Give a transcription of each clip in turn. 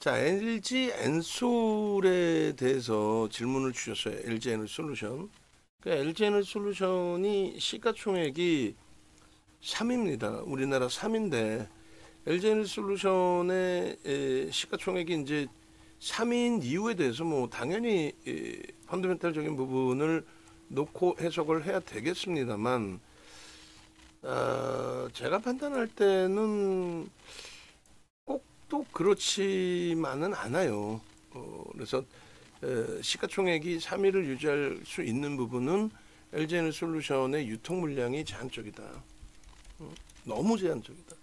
자, LG 엔솔에 대해서 질문을 주셨어요. LG 에너지솔루션. LG 에너지솔루션이 시가총액이 3입니다. 우리나라 3인데 LG 에너지솔루션의 시가총액이 이제 3인 이유에 대해서 뭐 당연히 펀더멘탈적인 부분을 놓고 해석을 해야 되겠습니다만, 제가 판단할 때는 꼭 또 그렇지만은 않아요. 그래서 시가총액이 3위를 유지할 수 있는 부분은 LG에너지솔루션의 유통 물량이 제한적이다. 너무 제한적이다.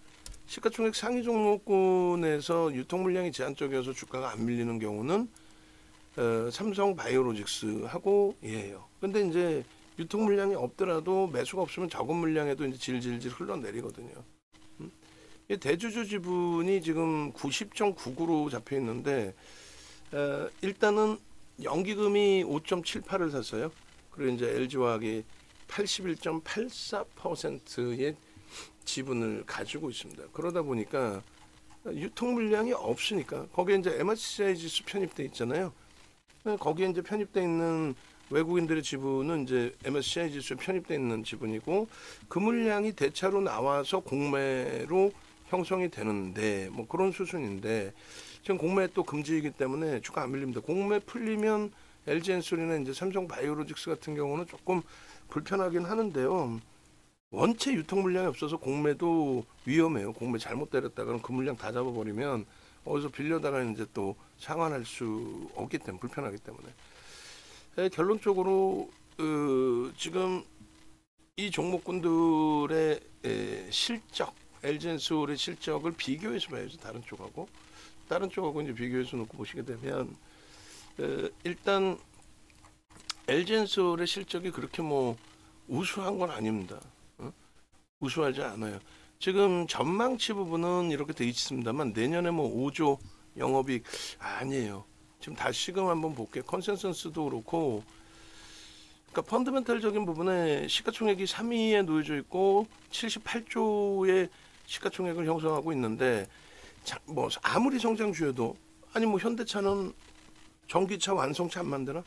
시가총액 상위 종목군에서 유통 물량이 제한적이어서 주가가 안 밀리는 경우는 삼성 바이오로직스하고 예요. 근데 이제 유통 물량이 없더라도 매수가 없으면 적은 물량에도 이제 질질질 흘러내리거든요. 대주주 지분이 지금 90.99로 잡혀 있는데 일단은 연기금이 5.78을 샀어요. 그리고 이제 LG화학이 81.84%의 지분을 가지고 있습니다. 그러다 보니까 유통 물량이 없으니까 거기에 이제 MSCI 지수 편입돼 있잖아요. 거기에 이제 편입돼 있는 외국인들의 지분은 이제 MSCI 지수에 편입돼 있는 지분이고 그 물량이 대차로 나와서 공매로 형성이 되는데 뭐 그런 수준인데 지금 공매 또 금지이기 때문에 주가 안 밀립니다. 공매 풀리면 LG엔솔이나 이제 삼성 바이오로직스 같은 경우는 조금 불편하긴 하는데요. 원체 유통 물량이 없어서 공매도 위험해요. 공매 잘못 때렸다가는 그 물량 다 잡아버리면 어디서 빌려다가 이제 또 상환할 수 없기 때문에 불편하기 때문에 결론적으로 지금 이 종목군들의 실적 LG엔솔의 실적을 비교해서 봐야죠. 다른 쪽하고 이제 비교해서 놓고 보시게 되면 일단 LG엔솔의 실적이 그렇게 뭐 우수한 건 아닙니다. 우수하지 않아요. 지금 전망치 부분은 이렇게 돼 있습니다만 내년에 뭐 5조 영업이익 아니에요. 지금 다시금 한번 볼게요. 컨센서스도 그렇고 그러니까 펀더멘탈적인 부분에 시가총액이 3위에 놓여져 있고 78조의 시가총액을 형성하고 있는데 뭐 아무리 성장주여도 아니 뭐 현대차는 전기차 완성차 안 만드나?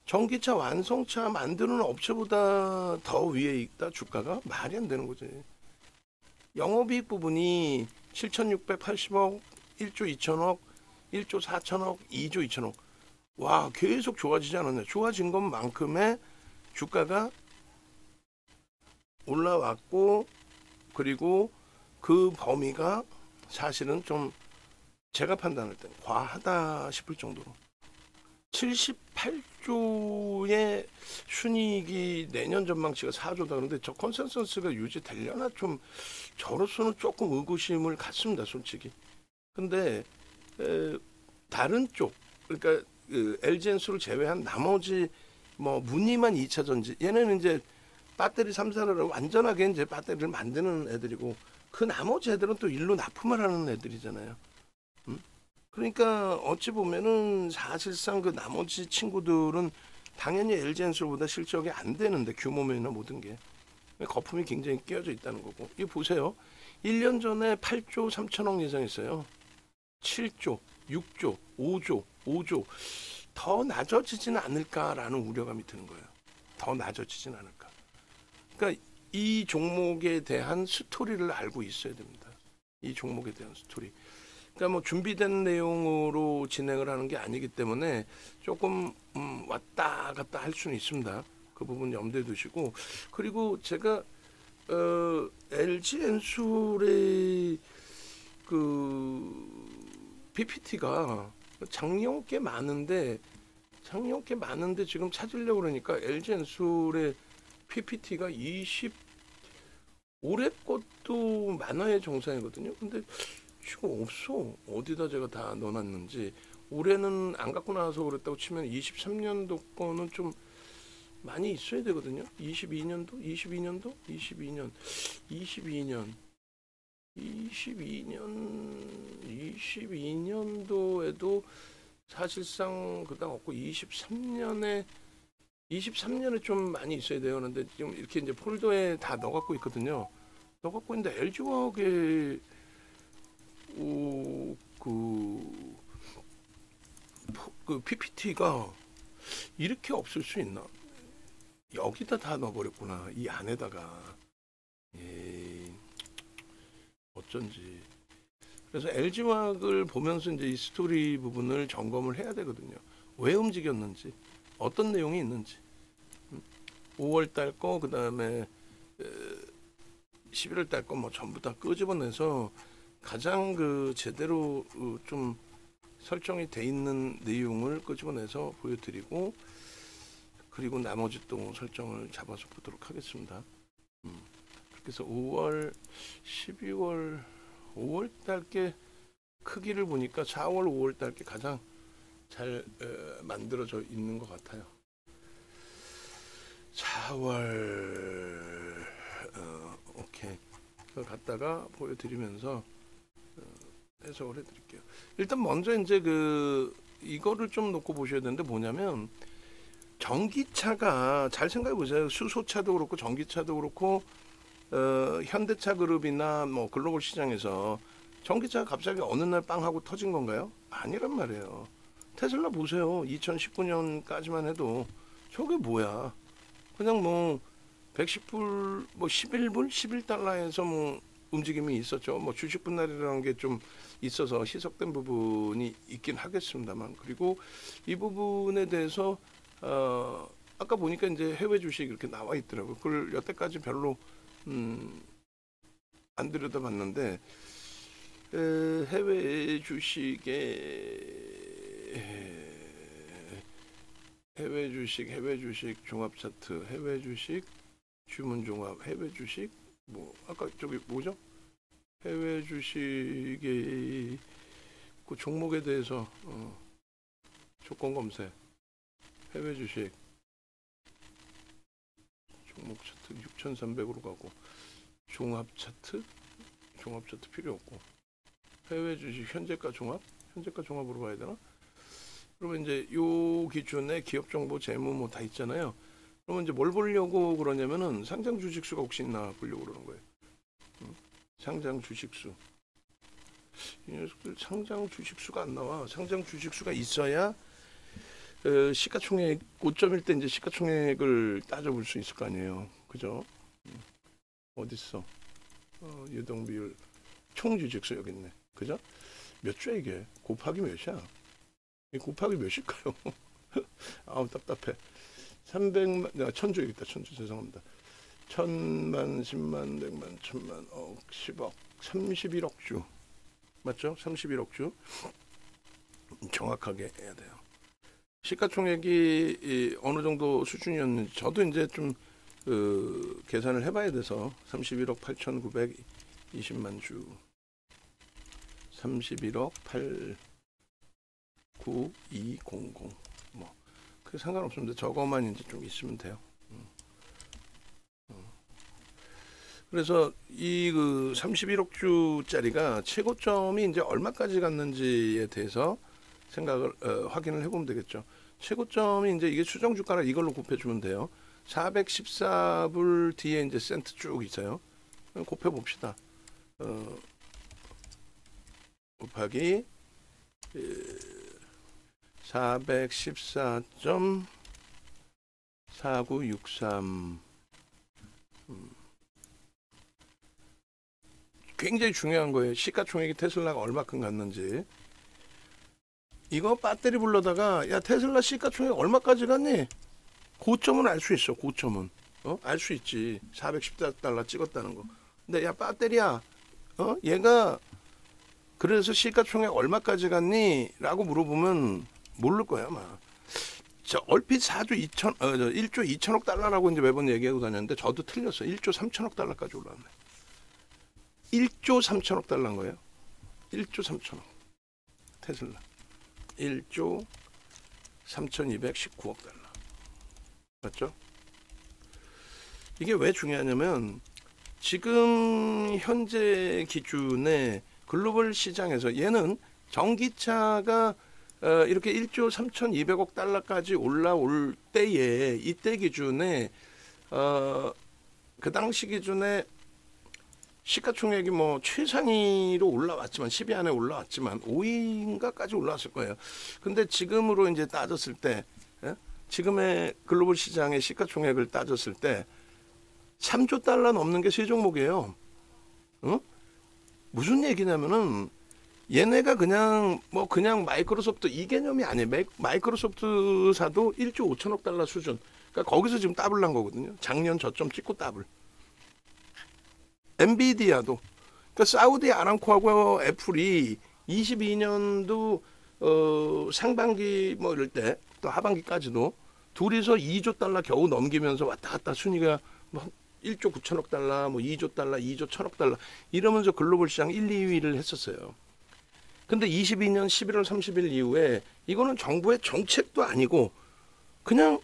전기차 완성차 만드는 업체보다 더 위에 있다 주가가 말이 안 되는 거지. 영업이익 부분이 7,680억, 1조 2천억, 1조 4천억, 2조 2천억. 와 계속 좋아지지 않았냐. 좋아진 것만큼의 주가가 올라왔고 그리고 그 범위가 사실은 좀 제가 판단할 때 과하다 싶을 정도로 78조의 순이익이 내년 전망치가 4조다. 그런데 저 컨센서스가 유지되려나 좀 저로서는 조금 의구심을 갖습니다. 솔직히. 근데 다른 쪽 그러니까 LG엔솔을 제외한 나머지 뭐 무늬만 2차 전지 얘네는 이제 배터리 3사를 완전하게 이제 배터리를 만드는 애들이고 그 나머지 애들은 또 일로 납품을 하는 애들이잖아요. 그러니까 어찌 보면은 사실상 그 나머지 친구들은 당연히 LG엔솔보다 실적이 안 되는데 규모면이나 모든 게 거품이 굉장히 끼어져 있다는 거고. 이거 보세요. 1년 전에 8조 3천억 예상했어요. 7조, 6조, 5조 더 낮아지지는 않을까라는 우려감이 드는 거예요. 더 낮아지지는 않을까. 그러니까 이 종목에 대한 스토리를 알고 있어야 됩니다. 이 종목에 대한 스토리. 그러니까 뭐 준비된 내용으로 진행을 하는 게 아니기 때문에 조금 왔다 갔다 할 수는 있습니다. 그 부분 염두에 두시고 그리고 제가 LG 엔솔의 그 PPT가 작년 꽤 많은데 지금 찾으려고 그러니까 LG 엔솔의 PPT가 올해 것도 만화의 정상이거든요. 근데 지금 없어. 어디다 제가 다 넣어놨는지. 올해는 안 갖고 나와서 그랬다고 치면 23년도 거는 좀 많이 있어야 되거든요. 22년도에도 사실상 그닥 없고 23년에 좀 많이 있어야 돼요. 그런데 지금 이렇게 이제 폴더에 다 넣어갖고 있거든요. 넣어갖고 있는데 LG화학의 그 그 PPT가 이렇게 없을 수 있나? 여기다 다 넣어버렸구나. 이 안에다가. 예, 어쩐지. 그래서 LG화학을 보면서 이제 이 스토리 부분을 점검을 해야 되거든요. 왜 움직였는지, 어떤 내용이 있는지. 5월 달 거, 그 다음에 11월 달 거 뭐 전부 다 끄집어내서 가장 그 제대로 좀 설정이 돼 있는 내용을 끄집어내서 보여드리고, 그리고 나머지 또 설정을 잡아서 보도록 하겠습니다. 그래서 5월, 12월, 5월 달께 크기를 보니까 4월, 5월 달께 가장 잘 만들어져 있는 것 같아요. 4월 오케이. 그걸 갖다가 보여드리면서 해석을 해드릴게요. 일단 먼저 이제 이거를 좀 놓고 보셔야 되는데 뭐냐면 전기차가 잘 생각해 보세요. 수소차도 그렇고 전기차도 그렇고 현대차 그룹이나 뭐 글로벌 시장에서 전기차가 갑자기 어느 날 빵 하고 터진 건가요? 아니란 말이에요. 테슬라 보세요. 2019년까지만 해도 저게 뭐야? 그냥 뭐 110불, 뭐 11불, 11달러에서 뭐 움직임이 있었죠. 뭐 주식 분할이라는 게 좀 있어서 희석된 부분이 있긴 하겠습니다만, 그리고 이 부분에 대해서 아까 보니까 이제 해외 주식 이렇게 나와 있더라고요. 그걸 여태까지 별로 안 들여다봤는데 해외 주식 종합 차트, 해외 주식 주문 종합, 해외 주식 뭐 아까 저기 뭐죠? 해외 주식의 그 종목에 대해서 조건 검색, 해외 주식 종목 차트 6,300으로 가고, 종합 차트 필요 없고, 해외 주식 현재가 종합으로 봐야 되나? 그러면 이제 요 기준에 기업 정보, 재무 뭐 다 있잖아요. 그러면 이제 뭘 보려고 그러냐면은 상장 주식수가 혹시 있나 보려고 그러는 거예요. 상장 주식수. 이 녀석들 상장 주식수가 안 나와. 상장 주식수가 있어야 시가총액 고점일 때 이제 시가총액을 따져볼 수 있을 거 아니에요. 그죠? 어딨어? 유동비율, 총주식수 여기 있네. 그죠? 몇 주야 이게? 곱하기 몇이야? 이 곱하기 몇일까요? 아우 답답해. 300만, 1000주 여기 있다. 1000주 죄송합니다. 1000만, 10만, 100만, 1000만, 억, 10억, 31억 주. 맞죠? 31억 주. 정확하게 해야 돼요. 시가총액이 어느 정도 수준이었는지 저도 이제 좀 계산을 해봐야 돼서 31억 8,920만 주, 31억 89200 뭐 그 상관없습니다. 저거만 이제 좀 있으면 돼요. 그래서 이 31억 주짜리가 최고점이 이제 얼마까지 갔는지에 대해서 생각을 확인을 해보면 되겠죠. 최고점이 이제 이게 추정 주가라 이걸로 곱해주면 돼요. 414불 뒤에 이제 센트 쭉 있어요. 곱해 봅시다. 곱하기 414.4963. 굉장히 중요한 거예요. 시가총액이 테슬라가 얼마큼 갔는지. 이거 배터리 불러다가 야 테슬라 시가총액 얼마까지 갔니? 고점은 알 수 있어. 고점은 알 수 있지. 414달러 찍었다는 거. 근데 야 배터리야, 얘가 그래서 시가총액 얼마까지 갔니? 라고 물어보면 모를 거야 아마. 저 얼핏 1조 2천억 달러라고 이제 매번 얘기하고 다녔는데 저도 틀렸어. 1조 3천억 달러까지 올라왔네. 1조 3천억 달러인 거예요. 1조 3천억. 테슬라. 1조 3,219억 달러. 맞죠? 이게 왜 중요하냐면 지금 현재 기준에 글로벌 시장에서 얘는 전기차가 이렇게 1조 3,200억 달러까지 올라올 때에 이때 기준에 그 당시 기준에 시가총액이 뭐 최상위로 올라왔지만 10위 안에 올라왔지만 5위인가까지 올라왔을 거예요. 근데 지금으로 이제 따졌을 때 예? 지금의 글로벌 시장의 시가총액을 따졌을 때 3조 달러 넘는 게 세 종목이에요. 어? 무슨 얘기냐면은 얘네가 그냥 마이크로소프트 이 개념이 아니에요. 마이크로소프트사도 1조 5천억 달러 수준. 그러니까 거기서 지금 더블 난 거거든요. 작년 저점 찍고 더블. 엔비디아도 그러니까 사우디 아람코하고 애플이 22년도 상반기 뭐 이럴 때 또 하반기까지도 둘이서 2조 달러 겨우 넘기면서 왔다 갔다 순위가 뭐 1조 9천억 달러, 뭐 2조 달러, 2조 1천억 달러 이러면서 글로벌 시장 1, 2위를 했었어요. 근데 22년 11월 30일 이후에 이거는 정부의 정책도 아니고 그냥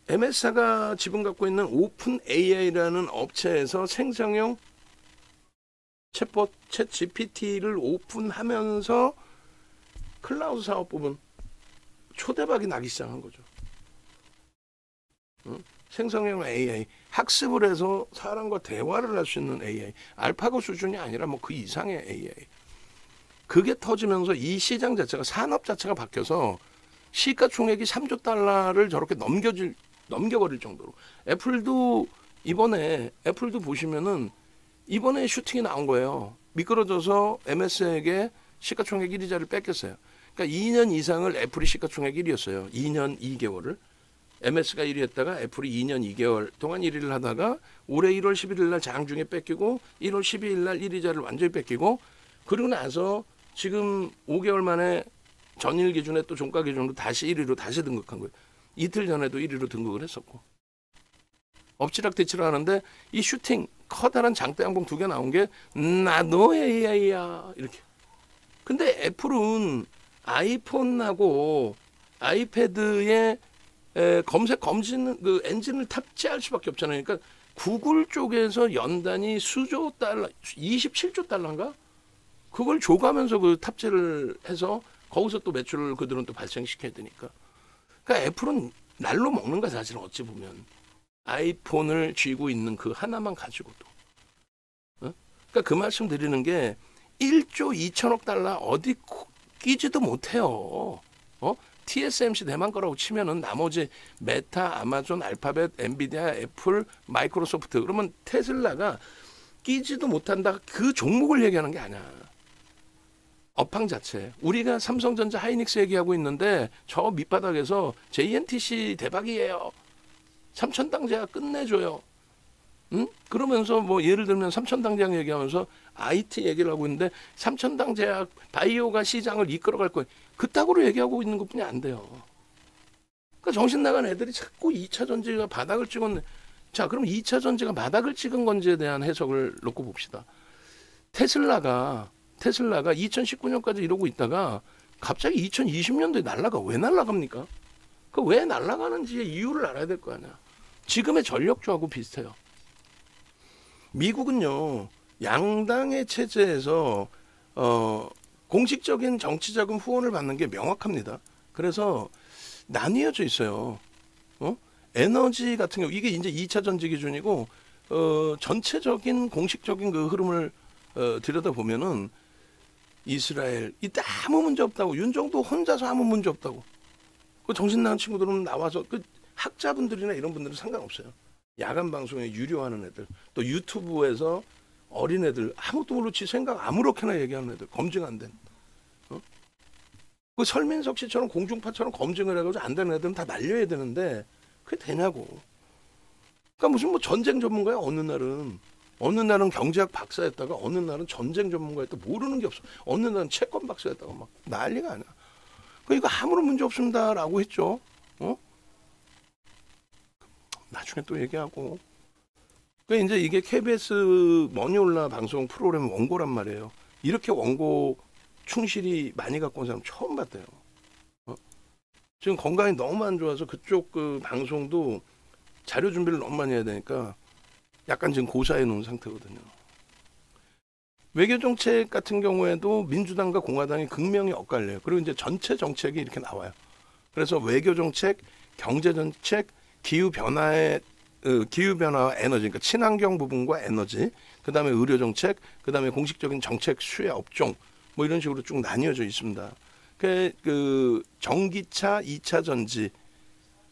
MS사가 지분 갖고 있는 오픈 AI라는 업체에서 생성형 챗봇, 챗 GPT를 오픈하면서 클라우드 사업 부분 초대박이 나기 시작한 거죠. 생성형 AI, 학습을 해서 사람과 대화를 할 수 있는 AI, 알파고 수준이 아니라 뭐 그 이상의 AI. 그게 터지면서 이 시장 자체가 산업 자체가 바뀌어서 시가총액이 3조 달러를 저렇게 넘겨버릴 정도로 애플도 보시면은 이번에 슈팅이 나온 거예요. 미끄러져서 MS에게 시가총액 1위 자리를 뺏겼어요. 그러니까 2년 이상을 애플이 시가총액 1위였어요. 2년 2개월을. MS가 1위 했다가 애플이 2년 2개월 동안 1위를 하다가 올해 1월 11일 날 장중에 뺏기고 1월 12일 날 1위 자리를 완전히 뺏기고 그러고 나서 지금 5개월 만에 전일 기준에 또 종가 기준으로 다시 1위로 다시 등극한 거예요. 이틀 전에도 1위로 등극을 했었고. 엎치락뒤치락 하는데 이 슈팅 커다란 장대 양봉 2개 나온 게 나도 AI야 이렇게. 근데 애플은 아이폰하고 아이패드에 검색 그 엔진을 탑재할 수밖에 없잖아요. 그러니까 구글 쪽에서 연단이 수조 달러, 27조 달러인가? 그걸 줘가면서 그 탑재를 해서 거기서 또 매출을 그들은 또 발생시켜야 되니까. 그러니까 애플은 날로 먹는 거 사실은 어찌 보면 아이폰을 쥐고 있는 그 하나만 가지고도. 그러니까 그 말씀 드리는 게 1조 2천억 달러 어디 끼지도 못해요. TSMC 대만 거라고 치면은 나머지 메타, 아마존, 알파벳, 엔비디아, 애플, 마이크로소프트 그러면 테슬라가 끼지도 못한다. 그 종목을 얘기하는 게 아니야. 업황 자체. 우리가 삼성전자, 하이닉스 얘기하고 있는데 저 밑바닥에서 JNTC 대박이에요. 삼천당제약 끝내줘요. 응? 그러면서 뭐 예를 들면 삼천당제약 얘기하면서 IT 얘기를 하고 있는데 삼천당제약 바이오가 시장을 이끌어갈 거예요. 그따구로 얘기하고 있는 것뿐이 안 돼요. 그러니까 정신 나간 애들이 자꾸 2차 전지가 바닥을 찍었네. 자, 그럼 2차 전지가 바닥을 찍은 건지에 대한 해석을 놓고 봅시다. 테슬라가 2019년까지 이러고 있다가 갑자기 2020년도에 날아가. 왜 날아갑니까? 그 왜 날아가는지의 이유를 알아야 될 거 아니야. 지금의 전력주하고 비슷해요. 미국은요, 양당의 체제에서 공식적인 정치자금 후원을 받는 게 명확합니다. 그래서 나뉘어져 있어요. 에너지 같은 경우 이게 이제 2차 전지 기준이고 전체적인 공식적인 그 흐름을 들여다 보면은 이스라엘 이때 아무 문제 없다고, 윤정도 혼자서 아무 문제 없다고. 그 정신 나간 친구들은 나와서 그 학자분들이나 이런 분들은 상관없어요. 야간 방송에 유료하는 애들, 또 유튜브에서 어린 애들 아무것도 모르지 생각 아무렇게나 얘기하는 애들, 검증 안 된. 그 설민석 씨처럼 공중파처럼 검증을 해가지고 안 되는 애들은 다 날려야 되는데 그게 되냐고. 그러니까 무슨 뭐 전쟁 전문가야. 어느 날은 경제학 박사였다가 어느 날은 전쟁 전문가였다. 모르는 게 없어. 어느 날은 채권 박사였다가 막 난리가 아니야. 그러니까 이거 아무런 문제 없습니다라고 했죠. 나중에 또 얘기하고. 그러니까 이제 이게 KBS 머니올라 방송 프로그램 원고란 말이에요. 이렇게 원고 충실히 많이 갖고 온 사람 처음 봤대요. 지금 건강이 너무 안 좋아서 그쪽 그 방송도 자료 준비를 너무 많이 해야 되니까 약간 지금 고사해 놓은 상태거든요. 외교정책 같은 경우에도 민주당과 공화당이 극명히 엇갈려요. 그리고 이제 전체 정책이 이렇게 나와요. 그래서 외교정책, 경제정책, 기후변화에 기후 변화와 에너지, 그러니까 친환경 부분과 에너지, 그다음에 의료 정책, 그다음에 공식적인 정책 수혜 업종, 뭐 이런 식으로 쭉 나뉘어져 있습니다. 그 전기차, 2차 전지,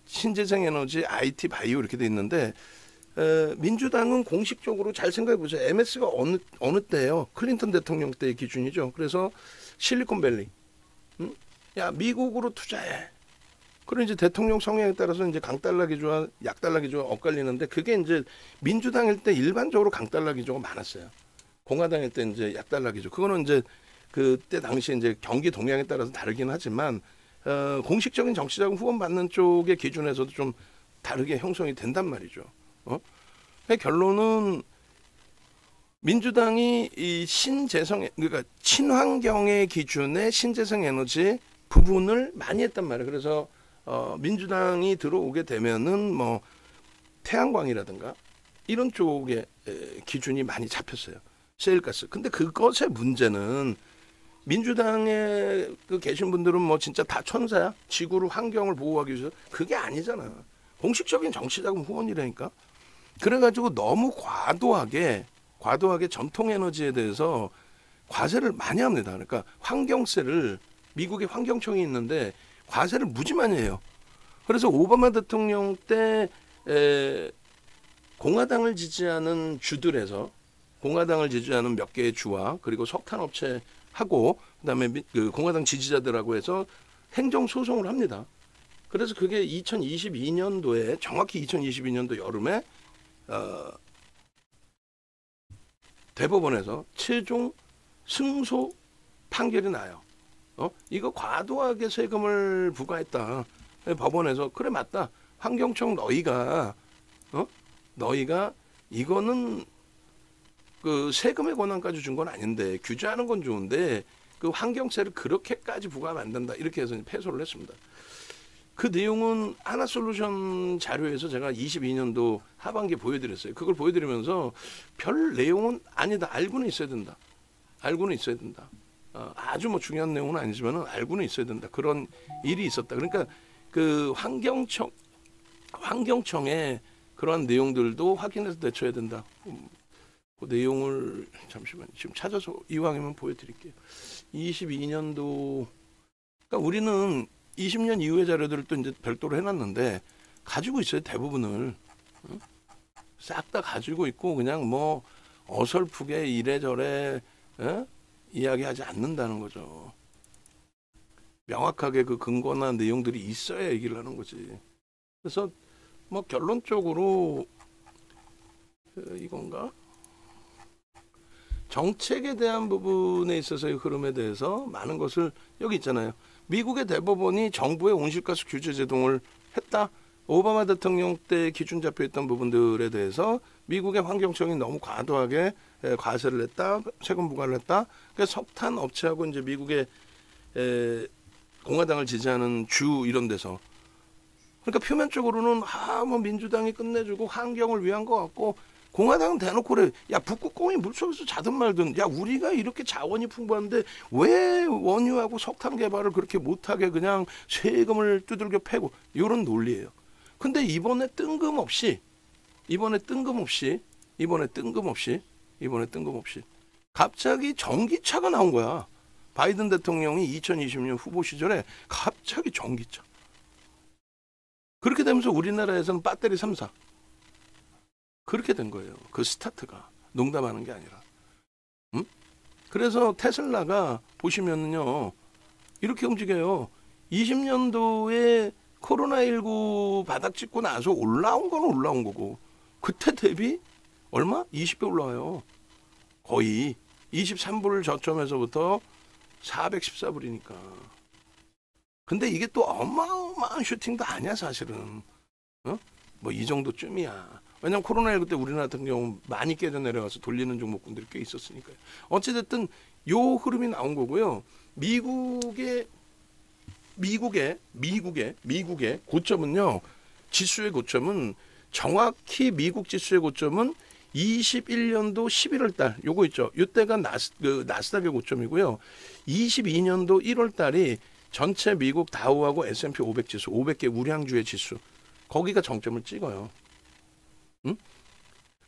신재생 에너지, IT, 바이오 이렇게 돼 있는데 민주당은 공식적으로 잘 생각해 보세요. MS가 어느 때예요? 클린턴 대통령 때의 기준이죠. 그래서 실리콘밸리, 야 미국으로 투자해. 그리고 이제 대통령 성향에 따라서 이제 강달러 기조와 약달러 기조가 엇갈리는데, 그게 이제 민주당일 때 일반적으로 강달러 기조가 많았어요. 공화당일 때 이제 약달러 기조. 그거는 이제 그때 당시에 이제 경기 동향에 따라서 다르긴 하지만 공식적인 정치자금 후원 받는 쪽의 기준에서도 좀 다르게 형성이 된단 말이죠. 결론은 민주당이 이 신재생, 그러니까 친환경의 기준의 신재생 에너지 부분을 많이 했단 말이에요. 그래서 민주당이 들어오게 되면은 뭐 태양광이라든가 이런 쪽에 기준이 많이 잡혔어요. 세일가스. 근데 그것의 문제는 민주당에 계신 분들은 뭐 진짜 다 천사야. 지구를 환경을 보호하기 위해서. 그게 아니잖아. 공식적인 정치자금 후원이라니까. 그래가지고 너무 과도하게 전통 에너지에 대해서 과세를 많이 합니다. 그러니까 환경세를, 미국의 환경청이 있는데 과세를 무지 많이 해요. 그래서 오바마 대통령 때 공화당을 지지하는 주들에서, 공화당을 지지하는 몇 개의 주와 그리고 석탄업체하고 그다음에 그 공화당 지지자들하고 해서 행정소송을 합니다. 그래서 그게 2022년도에, 정확히 2022년도 여름에 대법원에서 최종 승소 판결이 나요. 이거 과도하게 세금을 부과했다. 법원에서 그래 맞다. 환경청 너희가 이거는 그 세금의 권한까지 준 건 아닌데 규제하는 건 좋은데 그 환경세를 그렇게까지 부과하면 안 된다. 이렇게 해서 패소를 했습니다. 그 내용은 하나솔루션 자료에서 제가 22년도 하반기에 보여드렸어요. 그걸 보여드리면서 별 내용은 아니다. 알고는 있어야 된다. 알고는 있어야 된다. 아주 뭐 중요한 내용은 아니지만 알고는 있어야 된다. 그런 일이 있었다. 그러니까 그 환경청의 그러한 내용들도 확인해서 대처해야 된다. 그 내용을 잠시만요. 지금 찾아서 이왕이면 보여드릴게요. 22년도, 그러니까 우리는 20년 이후의 자료들을 또 이제 별도로 해놨는데 가지고 있어요. 대부분을 싹 다 가지고 있고 그냥 뭐 어설프게 이래저래 이야기하지 않는다는 거죠. 명확하게 그 근거나 내용들이 있어야 얘기를 하는 거지. 그래서 뭐 결론적으로 이건가? 정책에 대한 부분에 있어서의 흐름에 대해서 많은 것을, 여기 있잖아요. 미국의 대법원이 정부의 온실가스 규제 제동을 했다. 오바마 대통령 때 기준 잡혀있던 부분들에 대해서 미국의 환경청이 너무 과도하게 과세를 했다, 세금 부과를 했다. 그러니까 석탄 업체하고 이제 미국의 공화당을 지지하는 주 이런 데서, 그러니까 표면적으로는 뭐 민주당이 끝내주고 환경을 위한 것 같고, 공화당은 대놓고 그래. 야 북극곰이 물속에서 자든 말든, 야 우리가 이렇게 자원이 풍부한데 왜 원유하고 석탄 개발을 그렇게 못하게 그냥 세금을 두들겨 패고, 이런 논리예요. 근데 이번에 뜬금없이 갑자기 전기차가 나온 거야. 바이든 대통령이 2020년 후보 시절에 갑자기 전기차. 그렇게 되면서 우리나라에서는 배터리 3사. 그렇게 된 거예요. 그 스타트가. 농담하는 게 아니라. 그래서 테슬라가 보시면요, 이렇게 움직여요. 20년도에 코로나19 바닥 찍고 나서 올라온 건 올라온 거고, 그때 대비 얼마? 20배 올라와요. 거의 23불 저점에서부터 414불이니까. 근데 이게 또 어마어마한 슈팅도 아니야 사실은. 뭐 이 정도쯤이야. 왜냐면 코로나19 때 우리나라 같은 경우 많이 깨져 내려가서 돌리는 종목군들이 꽤 있었으니까요. 어찌됐든 요 흐름이 나온 거고요. 미국의 고점은요, 지수의 고점은 정확히 미국 지수의 고점은 21년도 11월 달, 요거 있죠. 요때가 나스닥의 고점이고요. 22년도 1월 달이 전체 미국 다우하고 S&P 500 지수, 500개 우량주의 지수, 거기가 정점을 찍어요. 응?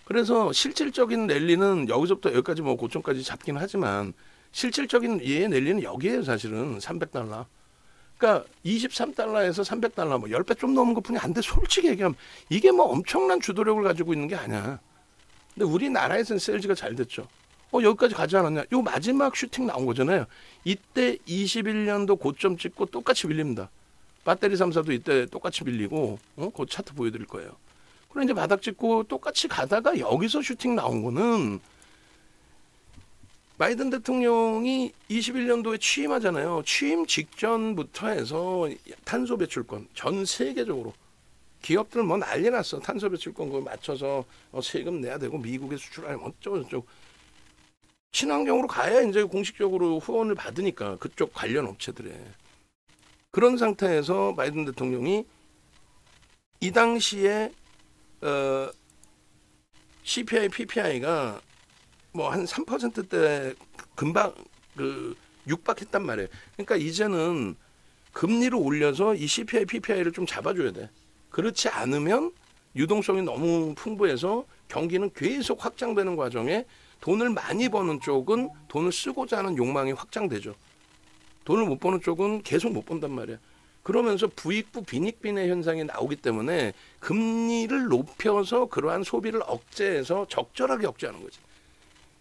그래서 실질적인 랠리는 여기서부터 여기까지 뭐 고점까지 잡긴 하지만 실질적인 얘의 랠리는 여기에요. 사실은 300달러. 그러니까 23달러에서 300달러 뭐 10배 좀 넘은 것뿐이 안 돼. 솔직히 얘기하면 이게 뭐 엄청난 주도력을 가지고 있는 게 아니야. 근데 우리나라에서는 세일즈가 잘 됐죠. 여기까지 가지 않았냐. 요 마지막 슈팅 나온 거잖아요. 이때 21년도 고점 찍고 똑같이 밀립니다. 배터리 3사도 이때 똑같이 밀리고 그 차트 보여드릴 거예요. 그럼 이제 바닥 찍고 똑같이 가다가 여기서 슈팅 나온 거는 바이든 대통령이 21년도에 취임하잖아요. 취임 직전부터 해서 탄소 배출권 전 세계적으로 기업들 뭐 난리 났어. 탄소 배출권 그거 맞춰서 세금 내야 되고 미국에 수출하면 어쩌고저쩌고. 친환경으로 가야 이제 공식적으로 후원을 받으니까 그쪽 관련 업체들에. 그런 상태에서 바이든 대통령이 이 당시에 CPI, PPI가 뭐 한 3%대 금방 육박했단 말이에요. 그러니까 이제는 금리를 올려서 이 CPI, PPI를 좀 잡아줘야 돼. 그렇지 않으면 유동성이 너무 풍부해서 경기는 계속 확장되는 과정에 돈을 많이 버는 쪽은 돈을 쓰고자 하는 욕망이 확장되죠. 돈을 못 버는 쪽은 계속 못 번단 말이야. 그러면서 부익부 빈익빈의 현상이 나오기 때문에 금리를 높여서 그러한 소비를 억제해서 적절하게 억제하는 거지.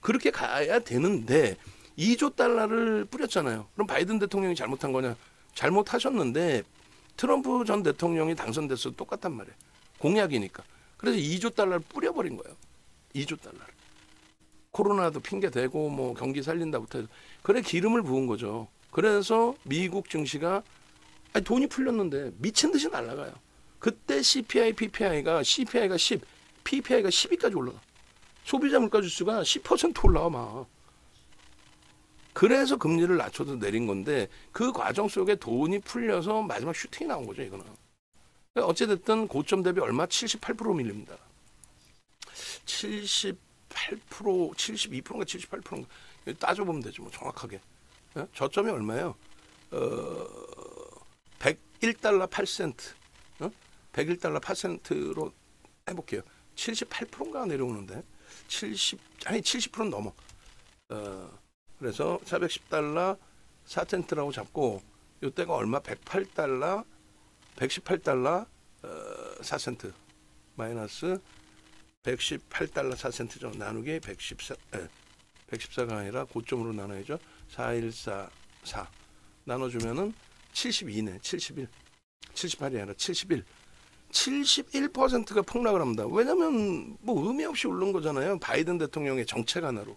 그렇게 가야 되는데 2조 달러를 뿌렸잖아요. 그럼 바이든 대통령이 잘못한 거냐? 잘못하셨는데 트럼프 전 대통령이 당선돼서 똑같단 말이에요. 공약이니까. 그래서 2조 달러를 뿌려버린 거예요. 2조 달러를. 코로나도 핑계대고 뭐 경기 살린다부터 해서. 그래 기름을 부은 거죠. 그래서 미국 증시가 돈이 풀렸는데 미친 듯이 날아가요. 그때 CPI, PPI가 10, PPI가 12까지 올라가. 소비자 물가지수가 10% 올라와 막. 그래서 금리를 낮춰서 내린 건데 그 과정 속에 돈이 풀려서 마지막 슈팅이 나온 거죠. 이거는. 어찌됐든 고점 대비 얼마? 78% 밀립니다. 78%, 72%인가 78%인가 따져보면 되죠. 뭐 정확하게. 저점이 얼마예요? 101달러 8센트. 101달러 8센트로 해볼게요. 78%인가 내려오는데 70%는 넘어. 그래서 410달러 4센트라고 잡고 이때가 얼마? 108달러 118달러 4센트 마이너스 118달러 4센트죠. 나누기 114가 아니라 고점으로 나눠야죠. 4144 나눠주면은 72네. 71 78이 아니라 71 71%가 폭락을 합니다. 왜냐면 뭐 의미 없이 오른 거잖아요. 바이든 대통령의 정책 하나로.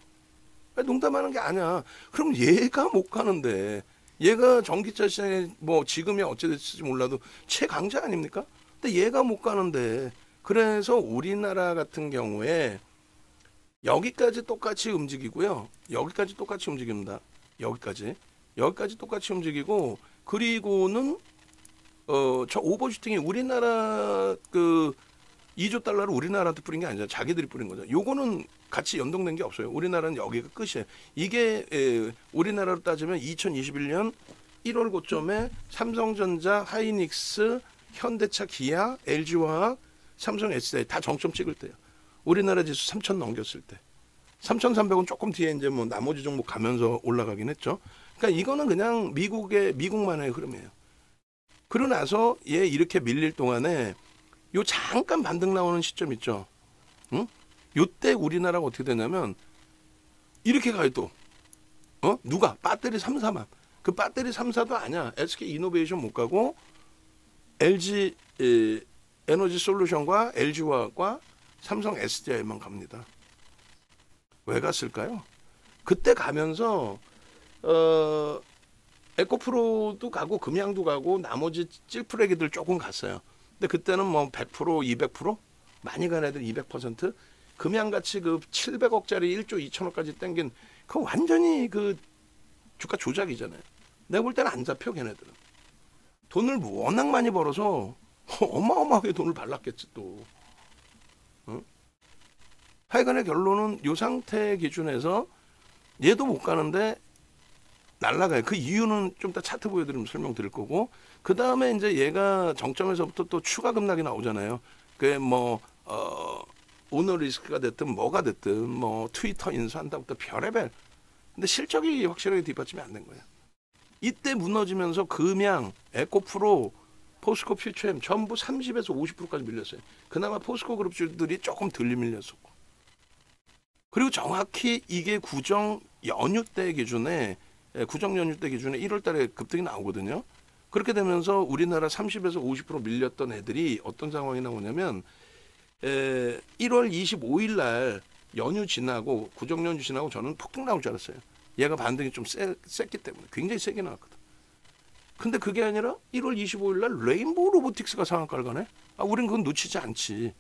농담하는 게 아니야. 그럼 얘가 못 가는데 얘가 전기차 시장에 뭐 지금이 어찌 됐을지 몰라도 최강자 아닙니까? 근데 얘가 못 가는데 그래서 우리나라 같은 경우에 여기까지 똑같이 움직이고요. 여기까지 똑같이 움직입니다. 여기까지 똑같이 움직이고 그리고는 저 오버슈팅이 우리나라 그 2조 달러를 우리나라한테 뿌린 게 아니라 자기들이 뿌린 거죠. 요거는 같이 연동된 게 없어요. 우리나라는 여기가 끝이에요. 이게 우리나라로 따지면 2021년 1월 고점에 삼성전자, 하이닉스, 현대차, 기아, LG화학, 삼성 SDI 다 정점 찍을 때요. 우리나라 지수 3,000 넘겼을 때. 3,300은 조금 뒤에 이제 뭐 나머지 종목 가면서 올라가긴 했죠. 그러니까 이거는 그냥 미국만의 흐름이에요. 그러고 나서 얘 이렇게 밀릴 동안에 요 잠깐 반등 나오는 시점 있죠. 응? 요때 우리나라가 어떻게 되냐면 이렇게 가요 또. 누가? 배터리 3사만. 그 배터리 3사도 아니야. SK 이노베이션 못 가고 LG 에너지 솔루션과 LG화학과 삼성 SDI만 갑니다. 왜 갔을까요? 그때 가면서 에코프로도 가고 금양도 가고 나머지 찔프레기들 조금 갔어요. 근데 그때는 뭐 100%, 200% 많이 간 애들 200% 금양같이 그 700억짜리 1조 2천억까지 땡긴 그 완전히 그 주가 조작이잖아요. 내가 볼 때는 안 잡혀 걔네들은. 돈을 워낙 많이 벌어서 어마어마하게 돈을 발랐겠지 또. 하여간의 결론은 이 상태 기준에서 얘도 못 가는데 날라가요. 그 이유는 좀 이따 차트 보여드리면 설명드릴 거고 그 다음에 이제 얘가 정점에서부터 또 추가 급락이 나오잖아요. 그게 뭐 오너 리스크가 됐든 뭐가 됐든 뭐 트위터 인수한다부터 별의별. 근데 실적이 확실하게 뒷받침이 안 된 거예요. 이때 무너지면서 금양, 에코프로, 포스코 퓨처엠 전부 30에서 50%까지 밀렸어요. 그나마 포스코 그룹주들이 조금 덜 밀렸었고. 그리고 정확히 이게 구정 연휴 때 기준에 1월 달에 급등이 나오거든요. 그렇게 되면서 우리나라 30에서 50% 밀렸던 애들이 어떤 상황이 나오냐면 1월 25일 날 연휴 지나고 구정 연휴 지나고 저는 폭등 나올 줄 알았어요. 얘가 반등이 좀 셌기 때문에 굉장히 세게 나왔거든. 근데 그게 아니라 1월 25일 날 레인보우 로보틱스가 상한가를 가네. 우린 그건 놓치지 않지.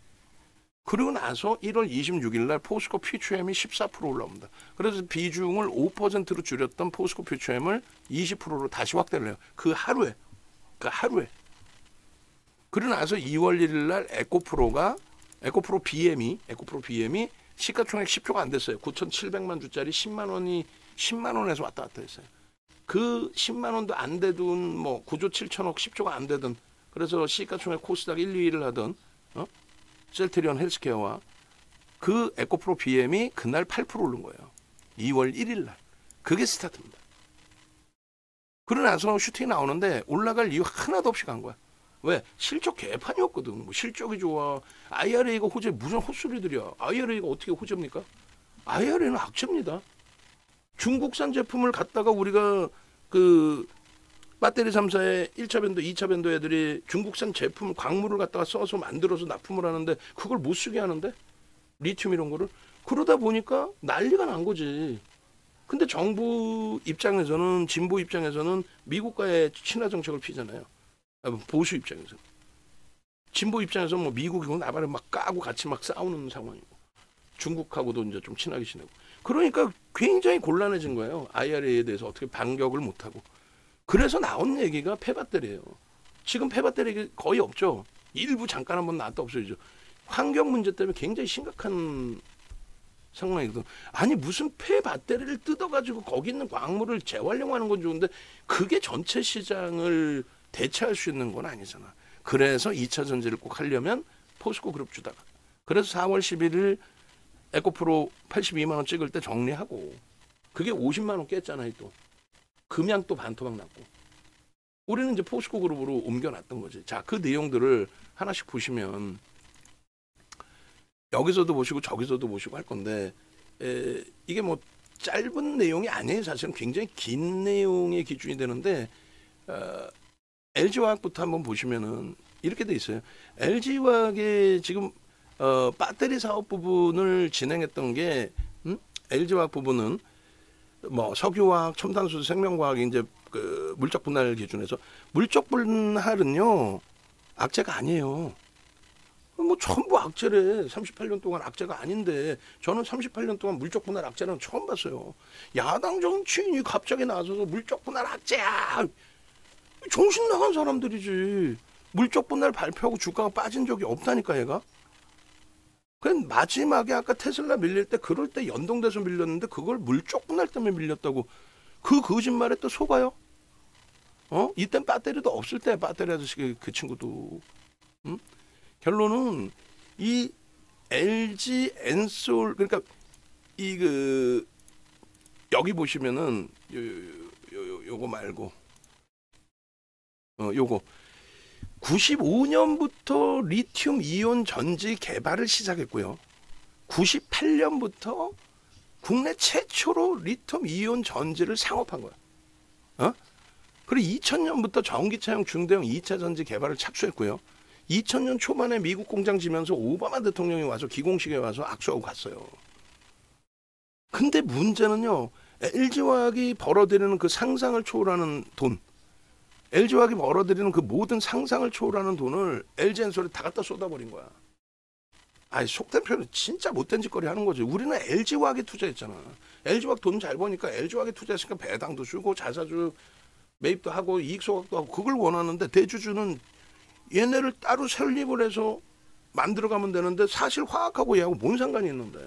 그리고 나서 1월 26일 날 포스코 퓨처엠이 14% 올라옵니다. 그래서 비중을 5%로 줄였던 포스코 퓨처엠을 20%로 다시 확대를 해요. 그 하루에. 그리고 나서 2월 1일 날 에코프로 BM이 시가총액 10조가 안 됐어요. 9,700만 주짜리 10만 원에서 왔다 갔다 했어요. 그 10만 원도 안 되든 뭐 9조 7천억 10조가 안 되든 그래서 시가총액 코스닥 1, 2위를 하던 셀트리온 헬스케어와 그 에코프로 BM이 그날 8% 오른 거예요. 2월 1일 날. 그게 스타트입니다. 그러고 나서 슈팅이 나오는데 올라갈 이유 하나도 없이 간 거야. 왜? 실적 개판이었거든. 뭐 실적이 좋아. IRA가 호재 무슨 헛소리들이야. IRA가 어떻게 호재입니까? IRA는 악재입니다. 중국산 제품을 갖다가 우리가 그 배터리 3사의 1차 변도, 2차 변도 애들이 중국산 제품 광물을 갖다가 써서 만들어서 납품을 하는데 그걸 못 쓰게 하는데 리튬 이런 거를 그러다 보니까 난리가 난 거지. 근데 정부 입장에서는 진보 입장에서는 미국과의 친화 정책을 피잖아요. 보수 입장에서. 진보 입장에서 뭐 미국이 나발을 막 까고 같이 막 싸우는 상황이고 중국하고도 이제 좀 친하게 지내고. 그러니까 굉장히 곤란해진 거예요. IRA에 대해서 어떻게 반격을 못하고. 그래서 나온 얘기가 폐배터리예요. 지금 폐배터리 거의 없죠. 일부 잠깐 한번 나왔다 없어지죠. 환경 문제 때문에 굉장히 심각한 상황이거든. 아니 무슨 폐배터리를 뜯어가지고 거기 있는 광물을 재활용하는 건 좋은데 그게 전체 시장을 대체할 수 있는 건 아니잖아. 그래서 2차 전지를 꼭 하려면 포스코 그룹 주다가. 그래서 4월 11일 에코프로 82만 원 찍을 때 정리하고 그게 50만 원 깼잖아요. 또 금양 또 반토막 났고 우리는 이제 포스코 그룹으로 옮겨놨던 거지. 자, 그 내용들을 하나씩 보시면 여기서도 보시고 저기서도 보시고 할 건데 이게 뭐 짧은 내용이 아니에요. 사실은 굉장히 긴 내용의 기준이 되는데 LG화학부터 한번 보시면은 이렇게 돼 있어요. LG화학의 지금 배터리 사업 부분을 진행했던 게 LG화학 부분은 뭐 석유화학, 첨단소재, 생명과학 이제 그 물적 분할 기준에서 물적 분할은요 악재가 아니에요. 뭐 전부 악재래. 38년 동안 악재가 아닌데 저는 38년 동안 물적 분할 악재는 처음 봤어요. 야당 정치인이 갑자기 나서서 물적 분할 악재야. 정신 나간 사람들이지. 물적 분할 발표하고 주가가 빠진 적이 없다니까 얘가. 그냥 마지막에 아까 테슬라 밀릴 때 그럴 때 연동돼서 밀렸는데 그걸 물적 분할 때문에 밀렸다고. 그 거짓말에 또 속아요. 이땐 배터리도 없을 때 배터리 아저씨 그 친구도. 결론은 이 LG 엔솔 그러니까 이 그 여기 보시면은 요거 말고 요거 95년부터 리튬 이온 전지 개발을 시작했고요. 98년부터 국내 최초로 리튬 이온 전지를 상업한 거야. 그리고 2000년부터 전기차용 중대형 2차 전지 개발을 착수했고요. 2000년 초반에 미국 공장 지면서 오바마 대통령이 와서 기공식에 와서 악수하고 갔어요. 근데 문제는요. LG화학이 벌어들이는 그 상상을 초월하는 돈, LG화학이 벌어들이는 그 모든 상상을 초월하는 돈을 LG엔솔에 다 갖다 쏟아버린 거야. 아니 속된 표현은 진짜 못된 짓거리 하는 거지. 우리는 LG화학에 투자했잖아. LG화학 돈 잘 버니까 LG화학에 투자했으니까 배당도 주고 자사주 매입도 하고 이익 소각도 하고 그걸 원하는데 대주주는 얘네를 따로 설립을 해서 만들어가면 되는데 사실 화학하고 얘하고 뭔 상관이 있는데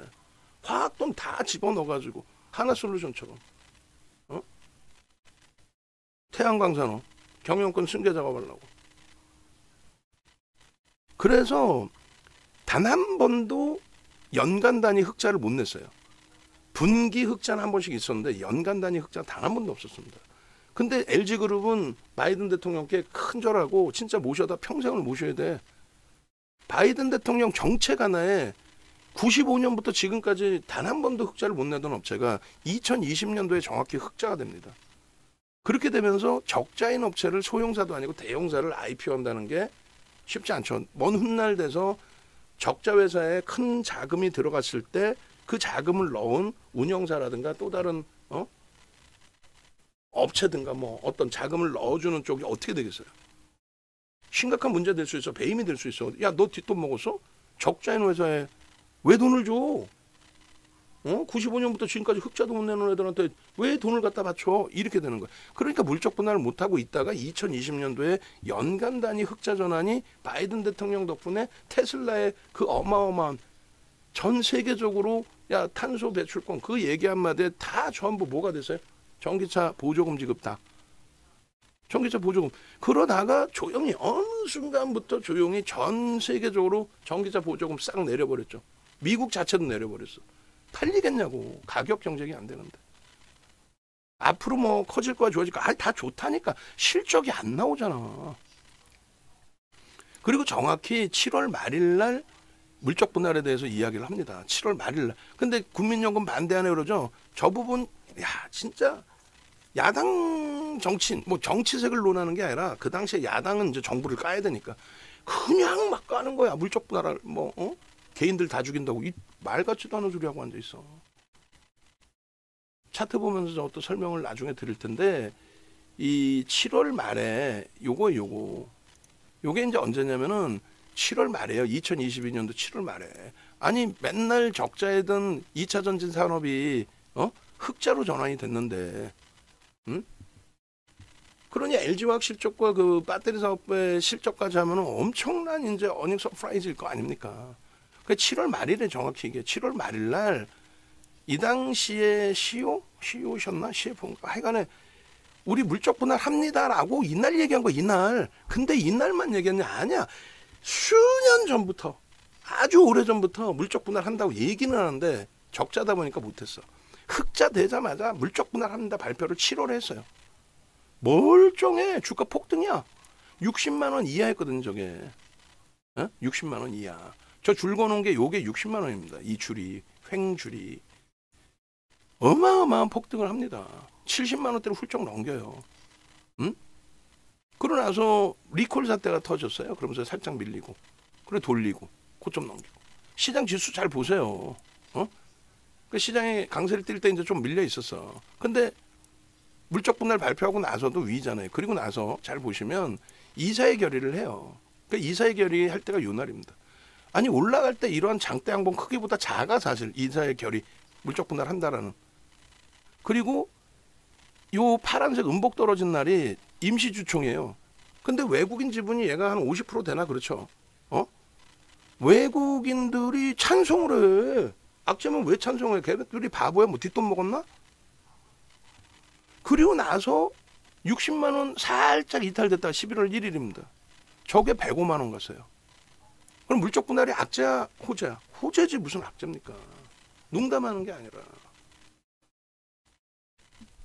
화학 돈 다 집어넣어가지고 하나솔루션처럼 태양광산업 경영권 승계 작업하려고. 그래서 단 한 번도 연간 단위 흑자를 못 냈어요. 분기 흑자는 한 번씩 있었는데 연간 단위 흑자 단 한 번도 없었습니다. 근데 LG그룹은 바이든 대통령께 큰절하고 진짜 모셔다 평생을 모셔야 돼. 바이든 대통령 정책 하나에 95년부터 지금까지 단 한 번도 흑자를 못 내던 업체가 2020년도에 정확히 흑자가 됩니다. 그렇게 되면서 적자인 업체를 소형사도 아니고 대형사를 IPO한다는 게 쉽지 않죠. 먼 훗날 돼서 적자 회사에 큰 자금이 들어갔을 때 그 자금을 넣은 운영사라든가 또 다른 업체든가 뭐 어떤 자금을 넣어주는 쪽이 어떻게 되겠어요? 심각한 문제 될 수 있어. 배임이 될 수 있어. 야, 너 뒷돈 먹었어? 적자인 회사에 왜 돈을 줘? 95년부터 지금까지 흑자도 못 내는 애들한테 왜 돈을 갖다 바쳐? 이렇게 되는 거야. 그러니까 물적 분할을 못하고 있다가 2020년도에 연간 단위 흑자 전환이 바이든 대통령 덕분에 테슬라의 그 어마어마한 전 세계적으로 야 탄소 배출권 그 얘기 한마디에 다 전부 뭐가 됐어요? 전기차 보조금 지급 다. 전기차 보조금. 그러다가 조용히 어느 순간부터 조용히 전 세계적으로 전기차 보조금 싹 내려버렸죠. 미국 자체도 내려버렸어. 팔리겠냐고. 가격 경쟁이 안 되는데. 앞으로 뭐 커질 거야 좋아질 거야. 다 좋다니까. 실적이 안 나오잖아. 그리고 정확히 7월 말일 날 물적 분할에 대해서 이야기를 합니다. 7월 말일 날. 근데 국민연금 반대하네 그러죠. 저 부분 야 진짜 야당 정치인 뭐 정치색을 논하는 게 아니라 그 당시에 야당은 이제 정부를 까야 되니까 그냥 막 까는 거야. 물적 분할을 뭐 개인들 다 죽인다고 이 말 같지도 않은 소리 하고 앉아 있어. 차트 보면서 저 또 설명을 나중에 드릴 텐데 이 7월 말에 요게 이제 언제냐면은 7월 말에요. 2022년도 7월 말에. 아니 맨날 적자이던 2차 전지 산업이 흑자로 전환이 됐는데 그러니 LG화학 실적과 그 배터리 사업의 실적까지 하면은 엄청난 이제 어닝 서프라이즈일 거 아닙니까? 그 7월 말일에 정확히 이게 7월 말일 날 이 당시에 CEO셨나? CFO인가? 하여간에 우리 물적 분할 합니다라고 이날 얘기한 거 이날. 근데 이날만 얘기했냐? 아니야. 수년 전부터 아주 오래전부터 물적 분할 한다고 얘기는 하는데 적자다 보니까 못했어. 흑자 되자마자 물적 분할 합니다 발표를 7월에 했어요. 멀쩡해. 주가 폭등이야. 60만 원 이하였거든 저게. 60만 원 이하. 저 줄 거놓은 게 요게 60만 원입니다. 이 줄이 횡줄이 어마어마한 폭등을 합니다. 70만 원대를 훌쩍 넘겨요. 그러고 나서 리콜 사태가 터졌어요. 그러면서 살짝 밀리고 그래 돌리고 고점 넘기고 시장 지수 잘 보세요. 그 시장에 강세를 띨 때 이제 좀 밀려 있었어. 근데 물적 분할 발표하고 나서도 위잖아요. 그리고 나서 잘 보시면 이사회 결의를 해요. 그 이사회 결의 할 때가 요 날입니다. 아니 올라갈 때 이러한 장대 양봉 크기보다 작아 사실 이사회 결의 물적 분할 한다라는. 그리고 요 파란색 음복 떨어진 날이 임시주총이에요. 근데 외국인 지분이 얘가 한 50% 되나 그렇죠. 외국인들이 찬송을 해. 악재면 왜 찬송을 해? 걔네들이 바보야? 뭐 뒷돈 먹었나? 그리고 나서 60만 원 살짝 이탈됐다가 11월 1일입니다. 저게 105만 원 갔어요. 그럼 물적 분할이 악재야? 호재야? 호재지 무슨 악재입니까? 농담하는 게 아니라.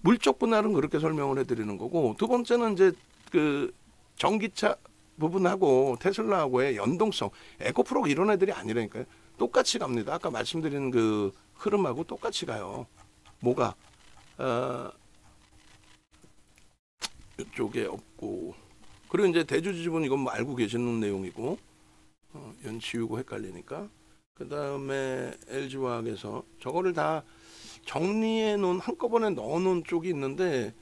물적 분할은 그렇게 설명을 해드리는 거고 두 번째는 이제 그 전기차 부분하고 테슬라하고의 연동성 에코프로가 이런 애들이 아니라니까요. 똑같이 갑니다. 아까 말씀드린 그 흐름하고 똑같이 가요. 뭐가 이쪽에 없고 그리고 이제 대주주 지분 이건 뭐 알고 계시는 내용이고 연치우고 헷갈리니까 그 다음에 LG화학에서 저거를 다 정리해 놓은 한꺼번에 넣어 놓은 쪽이 있는데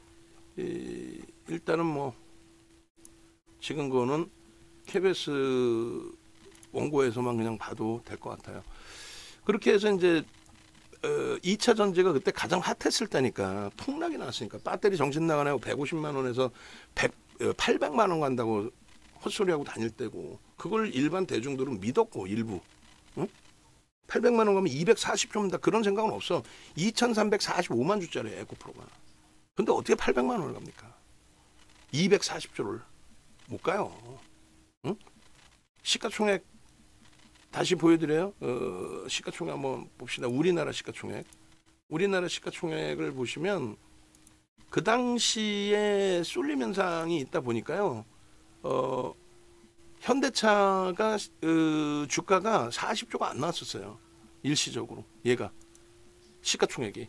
일단은 뭐 지금 거는 KBS 원고에서만 그냥 봐도 될 것 같아요. 그렇게 해서 이제 2차 전지가 그때 가장 핫했을 때니까 폭락이 났으니까 배터리 정신 나가네요. 150만 원에서 800만 원 간다고 헛소리하고 다닐 때고 그걸 일반 대중들은 믿었고 일부 800만 원 가면 240조입니다. 그런 생각은 없어. 2345만 주짜리 에코프로가. 근데 어떻게 800만 원을 갑니까? 240조를 못 가요. 시가총액 다시 보여드려요. 시가총액 한번 봅시다. 우리나라 시가총액. 우리나라 시가총액을 보시면 그 당시에 쏠림 현상이 있다 보니까요. 현대차가 주가가 40조가 안 나왔었어요. 일시적으로 얘가 시가총액이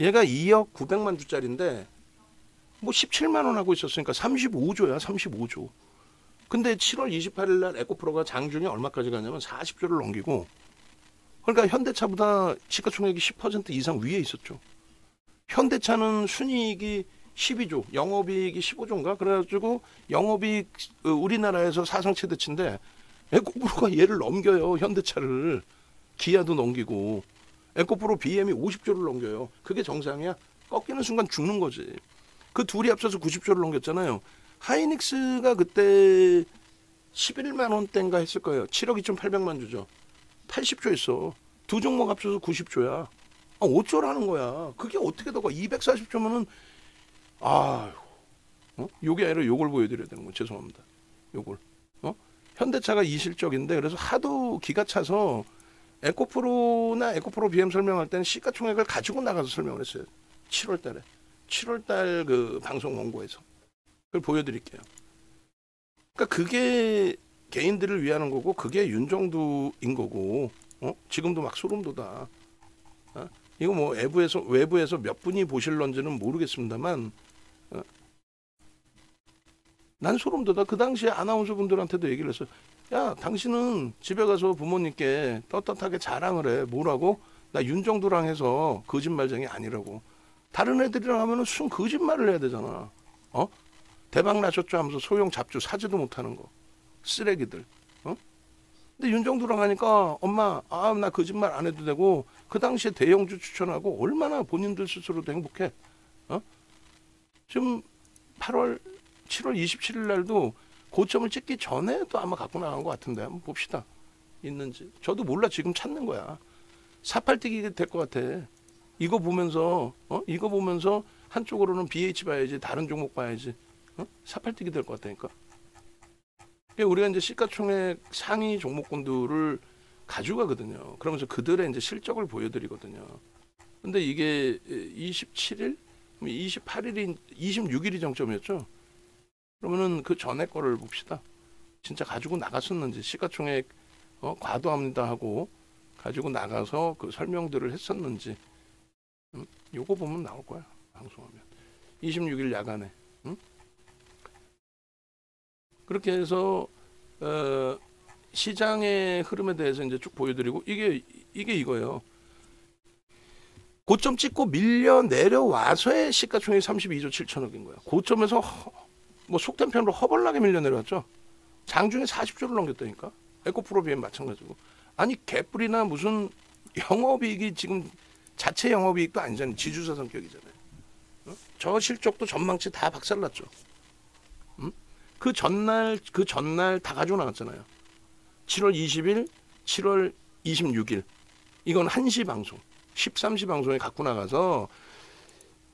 얘가 2억 900만 주짜리인데 뭐 17만 원 하고 있었으니까 35조야 35조. 근데 7월 28일 날 에코프로가 장중에 얼마까지 가냐면 40조를 넘기고, 그러니까 현대차보다 시가총액이 10% 이상 위에 있었죠. 현대차는 순이익이 12조, 영업이익이 15조인가? 그래가지고 영업이익 우리나라에서 사상 최대치인데 에코프로가 얘를 넘겨요. 현대차를. 기아도 넘기고 에코프로 BM이 50조를 넘겨요. 그게 정상이야? 꺾이는 순간 죽는 거지. 그 둘이 합쳐서 90조를 넘겼잖아요. 하이닉스가 그때 11만 원대인가 했을 거예요. 7억 2,800만 주죠. 80조 했어. 두 종목 합쳐서 90조야. 어쩌라는 거야. 그게 어떻게 더 가? 240조면은 요게 아니라 요걸 보여드려야 되는 거. 죄송합니다. 요걸. 현대차가 이 실적인데 그래서 하도 기가 차서 에코프로나 에코프로 BM 설명할 때는 시가총액을 가지고 나가서 설명을 했어요. 7월 달에. 7월 달 그 방송 원고에서. 그걸 보여드릴게요. 그러니까 그게 개인들을 위하는 거고 그게 윤정두인 거고 지금도 막 소름 돋아. 이거 뭐 외부에서 몇 분이 보실런지는 모르겠습니다만 난 소름 돋아. 그 당시에 아나운서 분들한테도 얘기를 했어요. 야, 당신은 집에 가서 부모님께 떳떳하게 자랑을 해. 뭐라고? 나 윤정두랑 해서 거짓말쟁이 아니라고. 다른 애들이랑 하면은 순 거짓말을 해야 되잖아. 대박 나셨죠 하면서 소용 잡주 사지도 못하는 거. 쓰레기들. 근데 윤정두랑 하니까 엄마 나 거짓말 안 해도 되고 그 당시에 대형주 추천하고 얼마나 본인들 스스로도 행복해. 지금 7월 27일 날도 고점을 찍기 전에도 아마 갖고 나간 것 같은데 한번 봅시다. 있는지. 저도 몰라. 지금 찾는 거야. 사팔뛰기 될 것 같아. 이거 보면서 한쪽으로는 BH 봐야지, 다른 종목 봐야지. 사팔뛰기 될 것 같다니까. 우리가 이제 시가총액 상위 종목군들을 가져가거든요. 그러면서 그들의 이제 실적을 보여드리거든요. 근데 이게 27일, 28일이, 26일이 정점이었죠. 그러면은 그 전에 거를 봅시다. 진짜 가지고 나갔었는지, 시가총액 과도합니다 하고 가지고 나가서 그 설명들을 했었는지, 요거 보면 나올 거야. 방송하면 26일 야간에. 그렇게 해서 시장의 흐름에 대해서 이제 쭉 보여드리고 이게 이거예요. 고점 찍고 밀려 내려와서의 시가총액이 32조 7천억인 거야. 고점에서 뭐 속된 편으로 허벌나게 밀려 내려왔죠. 장중에 40조를 넘겼다니까. 에코프로 BM 마찬가지고. 아니 개뿔이나 무슨 영업이익이 지금 자체 영업이익도 아니잖아요. 지주사 성격이잖아요. 저 실적도 전망치 다 박살났죠. 그 전날 다 가지고 나갔잖아요. 7월 20일, 7월 26일. 이건 1시 방송, 13시 방송에 갖고 나가서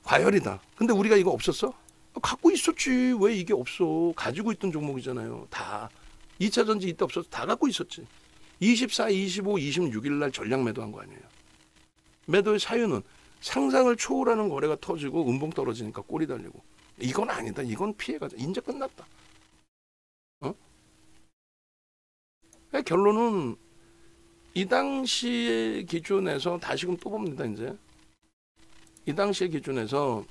과열이다. 근데 우리가 이거 없었어? 갖고 있었지. 왜 이게 없어? 가지고 있던 종목이잖아요. 다. 2차 전지 이때 없어서 다 갖고 있었지. 24, 25, 26일 날 전량 매도한 거 아니에요. 매도의 사유는 상상을 초월하는 거래가 터지고 음봉 떨어지니까 꼬리 달리고. 이건 아니다. 이건 피해가자. 이제 끝났다. 결론은 이 당시의 기준에서 다시금 또 봅니다. 이제 이 당시의 기준에서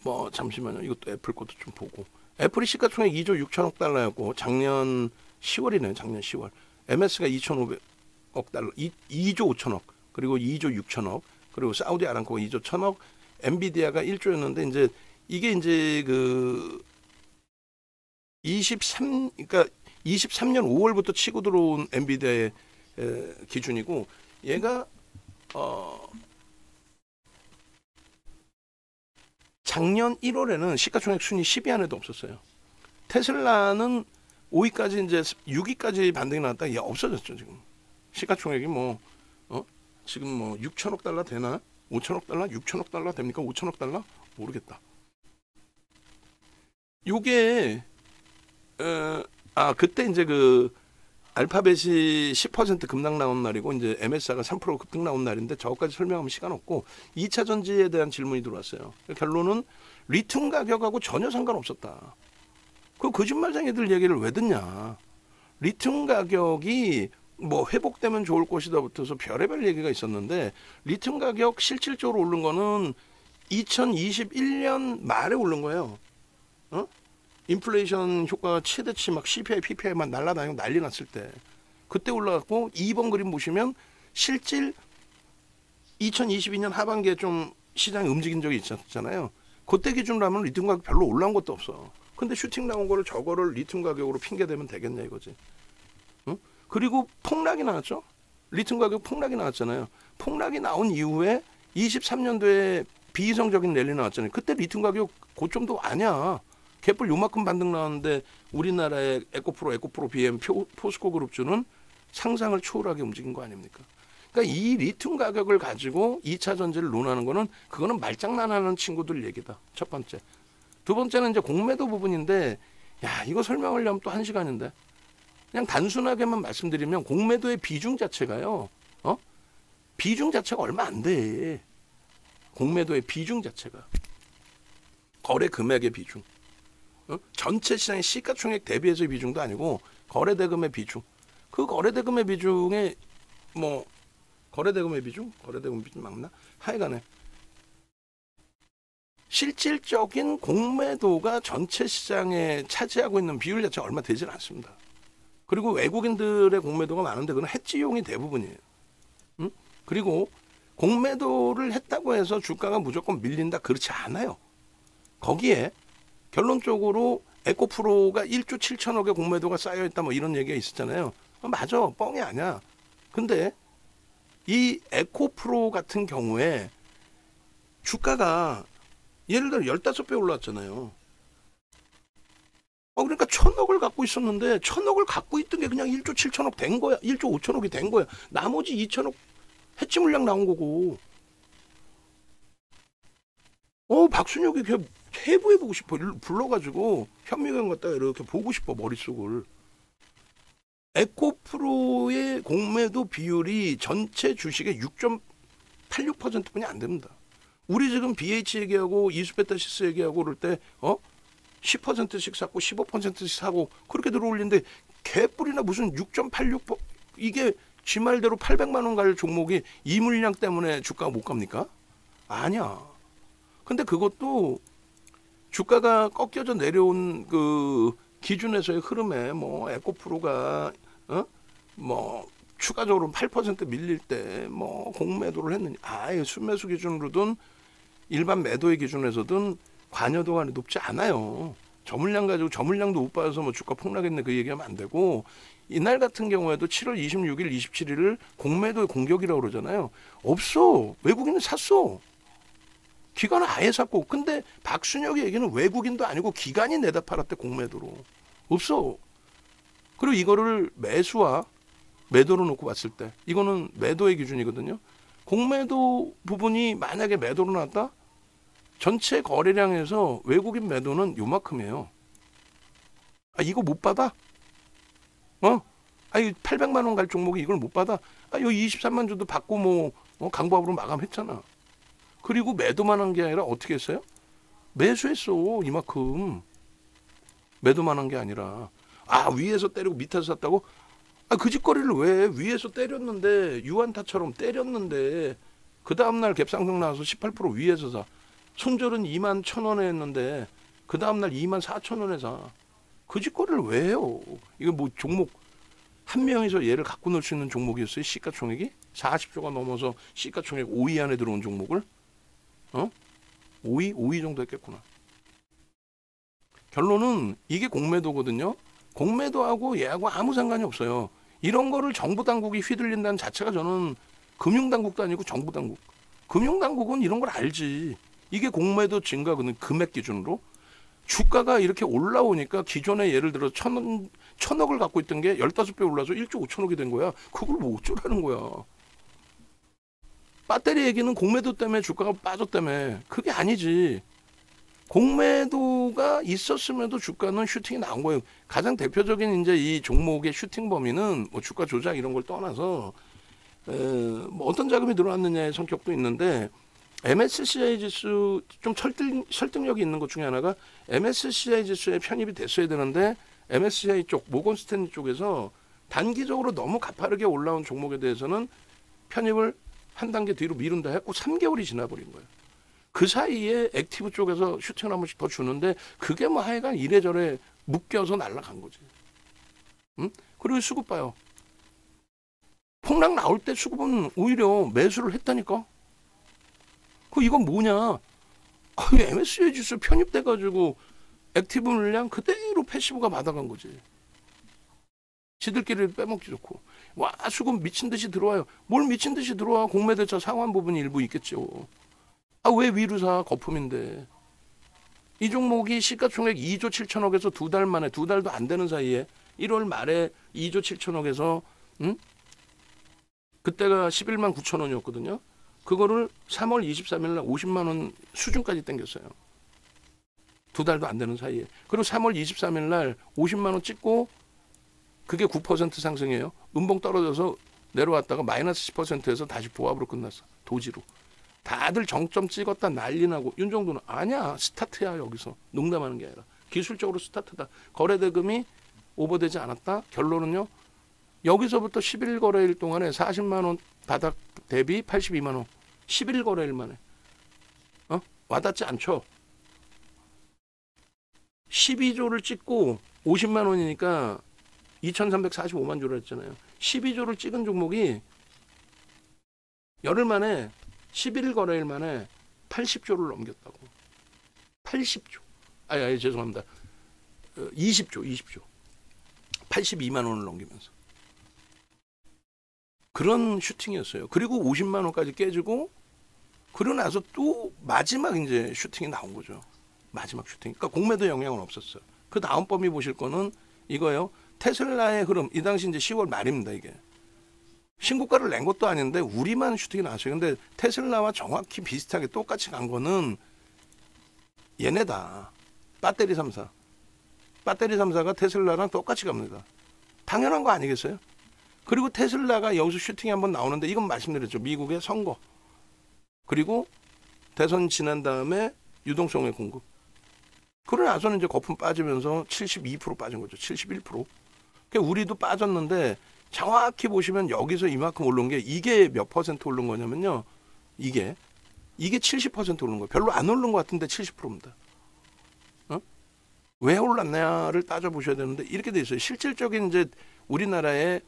뭐 잠시만요. 이것도 애플 것도 좀 보고. 애플이 시가총액 2조 6천억 달러였고 작년 10월이네요. 작년 10월. MS가 2,500억 달러, 2조 5천억, 그리고 2조 6천억, 그리고 사우디 아람코가 2조 1천억, 엔비디아가 1조였는데 이제 이게 이제 그 23년 5월부터 치고 들어온 엔비디아의 기준이고 얘가 작년 1월에는 시가총액 순위 10위 안에도 없었어요. 테슬라는 5위까지 이제 6위까지 반등이 나왔다. 얘 없어졌죠 지금. 시가총액이 뭐 지금 뭐 6천억 달러 되나? 5천억 달러? 6천억 달러 됩니까? 5천억 달러? 모르겠다. 요게 그때 이제 그 알파벳이 10% 급락 나온 날이고 이제 MSR가 3% 급등 나온 날인데 저것까지 설명하면 시간 없고 2차 전지에 대한 질문이 들어왔어요. 결론은 리튬 가격하고 전혀 상관없었다. 그 거짓말쟁이들 얘기를 왜 듣냐. 리튬 가격이 뭐 회복되면 좋을 것이다 붙어서 별의별 얘기가 있었는데 리튬 가격 실질적으로 오른 거는 2021년 말에 오른 거예요. 어? 인플레이션 효과가 최대치 막 CPI, PPI만 날라다니고 난리 났을 때 그때 올라갔고 2번 그림 보시면 실질 2022년 하반기에 좀 시장이 움직인 적이 있었잖아요. 그때 기준으로 하면 리튬 가격 별로 올라온 것도 없어. 근데 슈팅 나온 거를 저거를 리튬 가격으로 핑계대면 되겠냐 이거지. 응? 그리고 폭락이 나왔죠. 리튬 가격 폭락이 나왔잖아요. 폭락이 나온 이후에 23년도에 비이성적인 랠리 나왔잖아요. 그때 리튬 가격 고점도 아니야. 개뿔 요만큼 반등 나왔는데 우리나라의 에코프로 BM, 포스코 그룹주는 상상을 초월하게 움직인 거 아닙니까? 그러니까 이 리튬 가격을 가지고 2차 전지를 논하는 거는 그거는 말장난하는 친구들 얘기다. 첫 번째. 두 번째는 이제 공매도 부분인데 야 이거 설명하려면 또 1시간인데 그냥 단순하게만 말씀드리면 공매도의 비중 자체가요. 비중 자체가 얼마 안 돼. 공매도의 비중 자체가. 거래 금액의 비중. 전체 시장의 시가총액 대비해서의 비중도 아니고 거래대금의 비중. 그 거래대금의 비중에 뭐 거래대금의 비중 맞나? 하여간에 실질적인 공매도가 전체 시장에 차지하고 있는 비율 자체가 얼마 되질 않습니다. 그리고 외국인들의 공매도가 많은데 그건 해지용이 대부분이에요. 그리고 공매도를 했다고 해서 주가가 무조건 밀린다 그렇지 않아요. 거기에 결론적으로 에코프로가 1조 7천억의 공매도가 쌓여있다 뭐 이런 얘기가 있었잖아요. 맞아. 뻥이 아니야. 근데 이 에코프로 같은 경우에 주가가 예를 들어 15배 올랐잖아요. 그러니까 1,000억을 갖고 있었는데 1,000억을 갖고 있던 게 그냥 1조 7천억 된 거야. 1조 5천억이 된 거야. 나머지 2천억 해지 물량 나온 거고. 박순혁이 그냥 해부해보고 싶어. 불러가지고 현미경 갖다가 이렇게 보고 싶어. 머릿속을. 에코프로의 공매도 비율이 전체 주식의 6.86%뿐이 안 됩니다. 우리 지금 BH 얘기하고 이수베타시스 얘기하고 그럴 때 10%씩 샀고 15%씩 사고 그렇게 들어올리는데 개뿔이나 무슨 6.86 이게 지 말대로 800만 원 갈 종목이 이 물량 때문에 주가가 못 갑니까? 아니야. 근데 그것도 주가가 꺾여져 내려온 그 기준에서의 흐름에 뭐 에코프로가 뭐 추가적으로 8% 밀릴 때 뭐 공매도를 했느냐. 아예 순매수 기준으로든 일반 매도의 기준에서든 관여도가 높지 않아요. 저물량 가지고 저물량도 못 받아서 뭐 주가 폭락했네 그 얘기하면 안 되고 이날 같은 경우에도 7월 26일, 27일을 공매도의 공격이라고 그러잖아요. 없어. 외국인은 샀어. 기관은 아예 샀고. 근데 박순혁의 얘기는 외국인도 아니고 기관이 내다 팔았대 공매도로. 없어. 그리고 이거를 매수와 매도로 놓고 봤을 때 이거는 매도의 기준이거든요. 공매도 부분이 만약에 매도로 나왔다? 전체 거래량에서 외국인 매도는 요만큼이에요. 이거 못 받아? 이 800만 원 갈 종목이 이걸 못 받아? 요 23만 주도 받고 뭐 강보합으로 마감했잖아. 그리고 매도만 한 게 아니라 어떻게 했어요? 매수했어. 이만큼. 매도만 한 게 아니라 위에서 때리고 밑에서 샀다고? 그 짓거리를 왜 위에서 때렸는데 유한타처럼 때렸는데 그 다음날 갭상승 나와서 18% 위에서 사. 손절은 2만 1,000원에 했는데 그 다음날 2만 4,000원에 사. 그 짓거리를 왜 해요? 이거 뭐 종목 한 명이서 얘를 갖고 놀 수 있는 종목이었어요? 시가총액이? 40조가 넘어서 시가총액 5위 안에 들어온 종목을? 5위 정도 했겠구나. 결론은 이게 공매도거든요. 공매도하고 얘하고 아무 상관이 없어요. 이런 거를 정부 당국이 휘둘린다는 자체가 저는 금융당국도 아니고 정부 당국. 금융당국은 이런 걸 알지. 이게 공매도 증가거든. 금액 기준으로. 주가가 이렇게 올라오니까 기존에 예를 들어 1,000억을 갖고 있던 게 15배 올라서 1조 5천억이 된 거야. 그걸 뭐 어쩌라는 거야. 배터리 얘기는 공매도 때문에 주가가 빠졌다며. 그게 아니지. 공매도가 있었음에도 주가는 슈팅이 나온 거예요. 가장 대표적인 이제 이 종목의 슈팅 범위는 뭐 주가 조작 이런 걸 떠나서 뭐 어떤 자금이 들어왔느냐의 성격도 있는데 MSCI 지수 좀 설득력이 있는 것 중에 하나가 MSCI 지수에 편입이 됐어야 되는데 MSCI 쪽 모건 스탠리 쪽에서 단기적으로 너무 가파르게 올라온 종목에 대해서는 편입을 한 단계 뒤로 미룬다 했고 3개월이 지나버린 거예요. 그 사이에 액티브 쪽에서 슈팅을 한 번씩 더 주는데 그게 뭐 하여간 이래저래 묶여서 날아간 거지. 응? 그리고 수급 봐요. 폭락 나올 때 수급은 오히려 매수를 했다니까. 이건 뭐냐? MSCI 지수 편입돼가지고 액티브 물량 그대로 패시브가 받아간 거지. 지들끼리 빼먹기 좋고. 와, 수급 미친 듯이 들어와요. 뭘 미친 듯이 들어와? 공매도차 상환 부분이 일부 있겠죠. 왜 위로 사? 거품인데. 이 종목이 시가총액 2조 7천억에서 두 달 만에, 두 달도 안 되는 사이에 1월 말에 2조 7천억에서 그때가 11만 9천 원이었거든요. 그거를 3월 23일 날 50만 원 수준까지 땡겼어요. 두 달도 안 되는 사이에. 그리고 3월 23일 날 50만 원 찍고 그게 9% 상승이에요. 음봉 떨어져서 내려왔다가 마이너스 10%에서 다시 보합으로 끝났어. 도지로. 다들 정점 찍었다 난리 나고 윤정도는 아니야. 스타트야 여기서. 농담하는 게 아니라. 기술적으로 스타트다. 거래대금이 오버되지 않았다. 결론은요. 여기서부터 11일 거래일 동안에 40만 원 바닥 대비 82만 원. 11일 거래일 만에. 와닿지 않죠. 12조를 찍고 50만 원이니까 2,345만 조를 했잖아요. 12조를 찍은 종목이 열흘 만에 11일 거래일 만에 80조를 넘겼다고. 80조. 죄송합니다. 20조. 82만 원을 넘기면서. 그런 슈팅이었어요. 그리고 50만 원까지 깨지고 그러고 나서 또 마지막 이제 슈팅이 나온 거죠. 마지막 슈팅. 그러니까 공매도 영향은 없었어요. 그 다음 범위 보실 거는 이거예요. 테슬라의 흐름. 이 당시 이제 10월 말입니다. 이게. 신고가를 낸 것도 아닌데 우리만 슈팅이 나왔어요. 근데 테슬라와 정확히 비슷하게 똑같이 간 거는 얘네다. 배터리 3사. 배터리 3사가 테슬라랑 똑같이 갑니다. 당연한 거 아니겠어요? 그리고 테슬라가 여기서 슈팅이 한번 나오는데 이건 말씀드렸죠. 미국의 선거. 그리고 대선 지난 다음에 유동성의 공급. 그러고 나서는 이제 거품 빠지면서 72% 빠진 거죠. 71%. 그러니까 우리도 빠졌는데 정확히 보시면 여기서 이만큼 오른 게 이게 몇 퍼센트 오른 거냐면요. 이게 70% 오른 거예요. 별로 안 오른 것 같은데 70%입니다. 왜 올랐냐를 따져보셔야 되는데 이렇게 돼 있어요. 실질적인 이제 우리나라의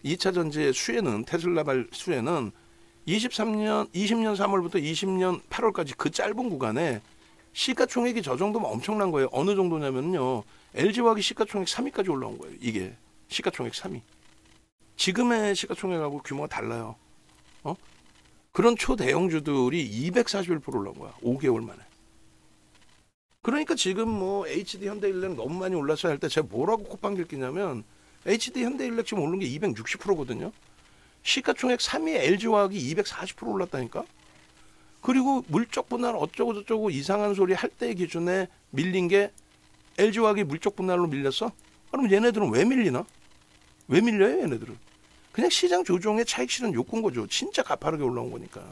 2차 전지의 수혜는 테슬라발 수혜는 20년 3월부터 20년 8월까지 그 짧은 구간에 시가총액이 저 정도면 엄청난 거예요. 어느 정도냐면요. LG화학이 시가총액 3위까지 올라온 거예요. 이게 시가총액 3위. 지금의 시가총액하고 규모가 달라요. 그런 초대형주들이 241% 올라온 거야. 5개월 만에. 그러니까 지금 뭐 HD 현대일렉 너무 많이 올랐어야 할 때 제가 뭐라고 콧방귀를 끼냐면 HD 현대일렉 지금 오른 게 260%거든요. 시가총액 3위 LG화학이 240% 올랐다니까. 그리고 물적 분할 어쩌고 저쩌고 이상한 소리 할 때 기준에 밀린 게 LG화학이 물적 분할로 밀렸어? 그럼 얘네들은 왜 밀리나? 왜 밀려요 얘네들은? 그냥 시장 조종의 차익 실현 욕구인 거죠. 진짜 가파르게 올라온 거니까.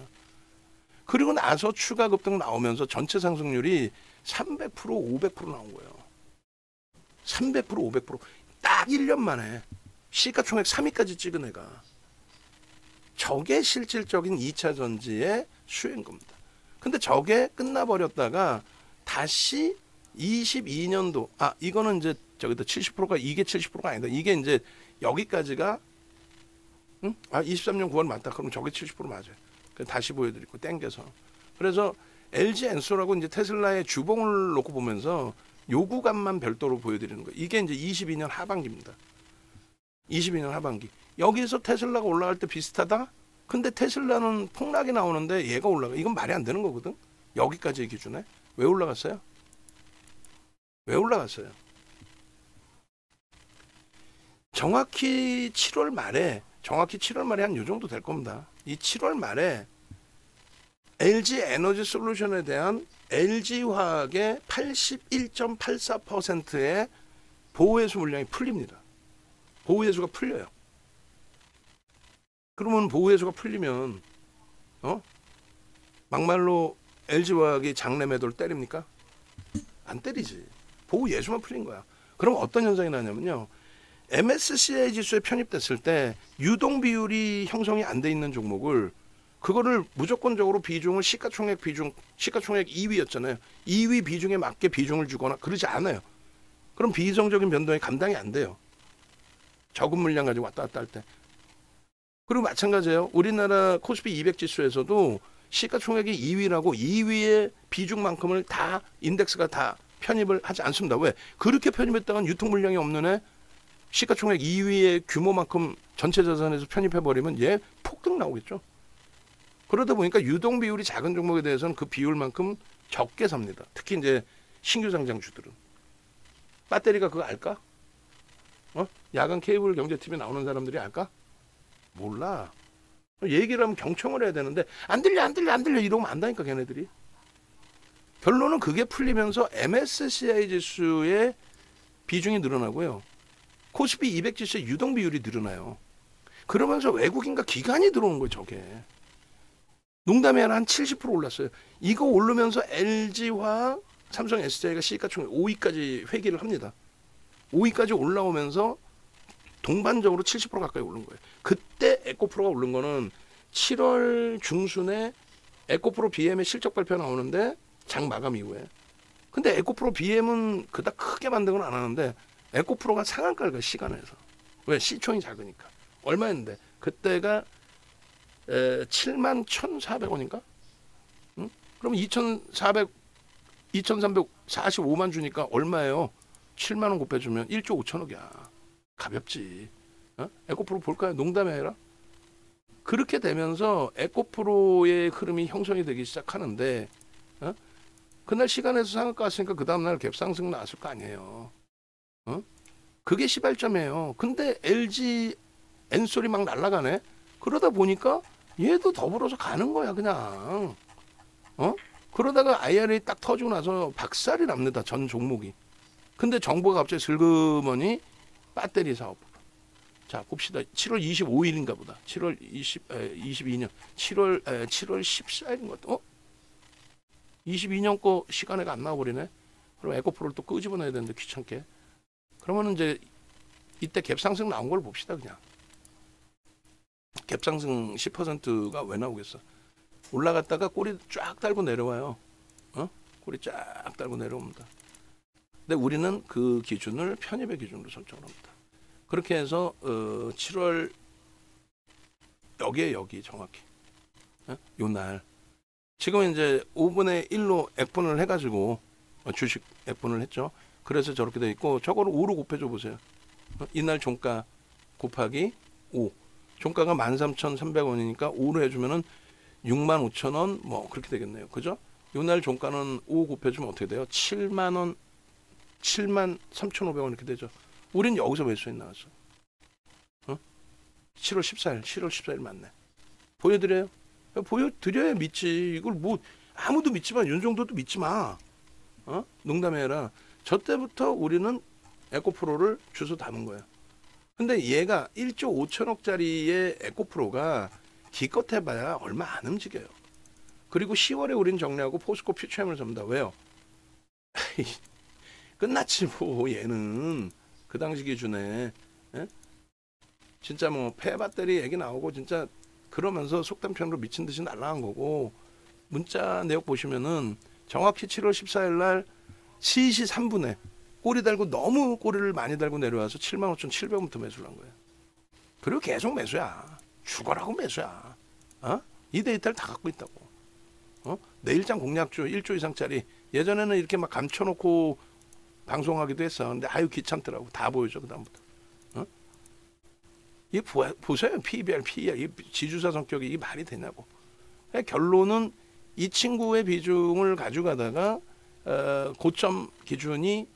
그리고 나서 추가 급등 나오면서 전체 상승률이 300%, 500% 나온 거예요. 300%, 500%. 딱 1년 만에 시가총액 3위까지 찍은 애가. 저게 실질적인 2차 전지의 수혜인 겁니다. 근데 저게 끝나버렸다가 다시 22년도, 이거는 이제 저기도 70%가 이게 70%가 아니다. 이게 이제 여기까지가 23년 9월 맞다. 그럼 저게 70% 맞아요. 다시 보여드리고 땡겨서. 그래서 LG 엔소라고 이제 테슬라의 주봉을 놓고 보면서 요 구간만 별도로 보여드리는 거예요. 이게 이제 22년 하반기입니다. 22년 하반기. 여기서 테슬라가 올라갈 때 비슷하다? 근데 테슬라는 폭락이 나오는데 얘가 올라가. 이건 말이 안 되는 거거든. 여기까지 기준에. 왜 올라갔어요? 왜 올라갔어요? 정확히 7월 말에 한 요 정도 될 겁니다. 이 7월 말에 LG 에너지 솔루션에 대한 LG화학의 81.84%의 보호해수 물량이 풀립니다. 보호해수가 풀려요. 그러면 보호해수가 풀리면 막말로 LG화학이 장내 매도를 때립니까? 안 때리지. 보호예수만 풀린 거야. 그럼 어떤 현상이 나냐면요. MSCI 지수에 편입됐을 때 유동 비율이 형성이 안 돼 있는 종목을 그거를 무조건적으로 비중을 시가총액 2위였잖아요. 2위 비중에 맞게 비중을 주거나 그러지 않아요. 그럼 비이성적인 변동이 감당이 안 돼요. 적은 물량 가지고 왔다 갔다 할 때. 그리고 마찬가지예요. 우리나라 코스피 200 지수에서도 시가총액이 2위라고 2위의 비중만큼을 다 인덱스가 다 편입을 하지 않습니다. 왜? 그렇게 편입했다간 유통 물량이 없는 애 시가총액 2위의 규모만큼 전체 자산에서 편입해버리면 얘 폭등 나오겠죠. 그러다 보니까 유동 비율이 작은 종목에 대해서는 그 비율만큼 적게 삽니다. 특히 이제 신규 상장주들은. 배터리가 그거 알까? 야간 케이블 경제TV에 나오는 사람들이 알까? 몰라. 얘기를 하면 경청을 해야 되는데 안 들려 이러면 안다니까 걔네들이. 결론은 그게 풀리면서 MSCI 지수의 비중이 늘어나고요. 코스피 200 지수의 유동 비율이 늘어나요. 그러면서 외국인과 기관이 들어오는 거예요. 저게. 농담이 아니라 한 70% 올랐어요. 이거 오르면서 LG화학, 삼성 SDI가 시가총액 5위까지 회귀를 합니다. 5위까지 올라오면서 동반적으로 70% 가까이 오른 거예요. 그때 에코프로가 오른 거는 7월 중순에 에코프로 BM의 실적 발표 나오는데 장 마감 이후에. 근데 에코프로 BM은 그닥 크게 만든 건 안 하는데 에코프로가 상한가를 가요. 시간에서. 왜? 시총이 작으니까. 얼마였는데? 그때가 71,400원인가? 응? 그럼 2,345만 주니까 얼마예요? 7만 원 곱해주면 1조 5천억이야. 가볍지. 에코프로 볼까요? 농담이 아니라. 그렇게 되면서 에코프로의 흐름이 형성이 되기 시작하는데 그날 시간에서 상한가 갔으니까 그 다음날 갭상승 나왔을 거 아니에요. 그게 시발점이에요. 근데 LG N소리 막 날아가네. 그러다 보니까 얘도 더불어서 가는 거야 그냥. 그러다가 IRA 딱 터지고 나서 박살이 납니다. 전 종목이. 근데 정부가 갑자기 슬그머니 배터리 사업. 자 봅시다. 7월 25일인가 보다. 7월 22년 7월 14일인 것 같아. 22년 거 시간에가 안 나와버리네. 그럼 에코프로를 또 끄집어내야 되는데 귀찮게. 그러면은 이제 이때 갭상승 나온 걸 봅시다 그냥. 갭상승 10%가 왜 나오겠어? 올라갔다가 꼬리 쫙 달고 내려와요. 꼬리 쫙 달고 내려옵니다. 근데 우리는 그 기준을 편입의 기준으로 설정을 합니다. 그렇게 해서 7월 여기 정확히 요날 지금 이제 5분의 1로 액분을 해가지고 주식 액분을 했죠. 그래서 저렇게 돼 있고 저거를 5로 곱해줘 보세요. 이날 종가 곱하기 5. 종가가 13,300원이니까 5로 해주면은 65,000원 뭐 그렇게 되겠네요. 그죠? 요날 종가는 5 곱해주면 어떻게 돼요? 7만원 73,500원 이렇게 되죠. 우린 여기서 매수해 나왔어. 7월 14일 맞네. 보여드려요? 보여드려야 믿지. 이걸 뭐 아무도 믿지만 윤정도도 믿지 마. 농담이 아니라 저 때부터 우리는 에코프로를 주소 담은 거야. 근데 얘가 1조 5천억짜리의 에코프로가 기껏 해봐야 얼마 안 움직여요. 그리고 10월에 우린 정리하고 포스코 퓨처엠을 삽니다. 왜요? 끝났지 뭐 얘는 그 당시 기준에 진짜 뭐 폐배터리 얘기 나오고 진짜 그러면서 속단편으로 미친 듯이 날아간 거고 문자 내역 보시면은 정확히 7월 14일 날 3시 3분에 꼬리 달고 너무 꼬리를 많이 달고 내려와서 75,700원부터 매수를 한 거예요. 그리고 계속 매수야. 죽어라고 매수야. 이 데이터를 다 갖고 있다고. 내일장 공략주 1조 이상짜리 예전에는 이렇게 막 감춰놓고 방송하기도 했어. 근데 아유 귀찮더라고. 다 보여줘 그다음부터. 이 보세요. PBR, PER, 이 지주사 성격이 이게 말이 되냐고. 결론은 이 친구의 비중을 가져가다가 고점 기준이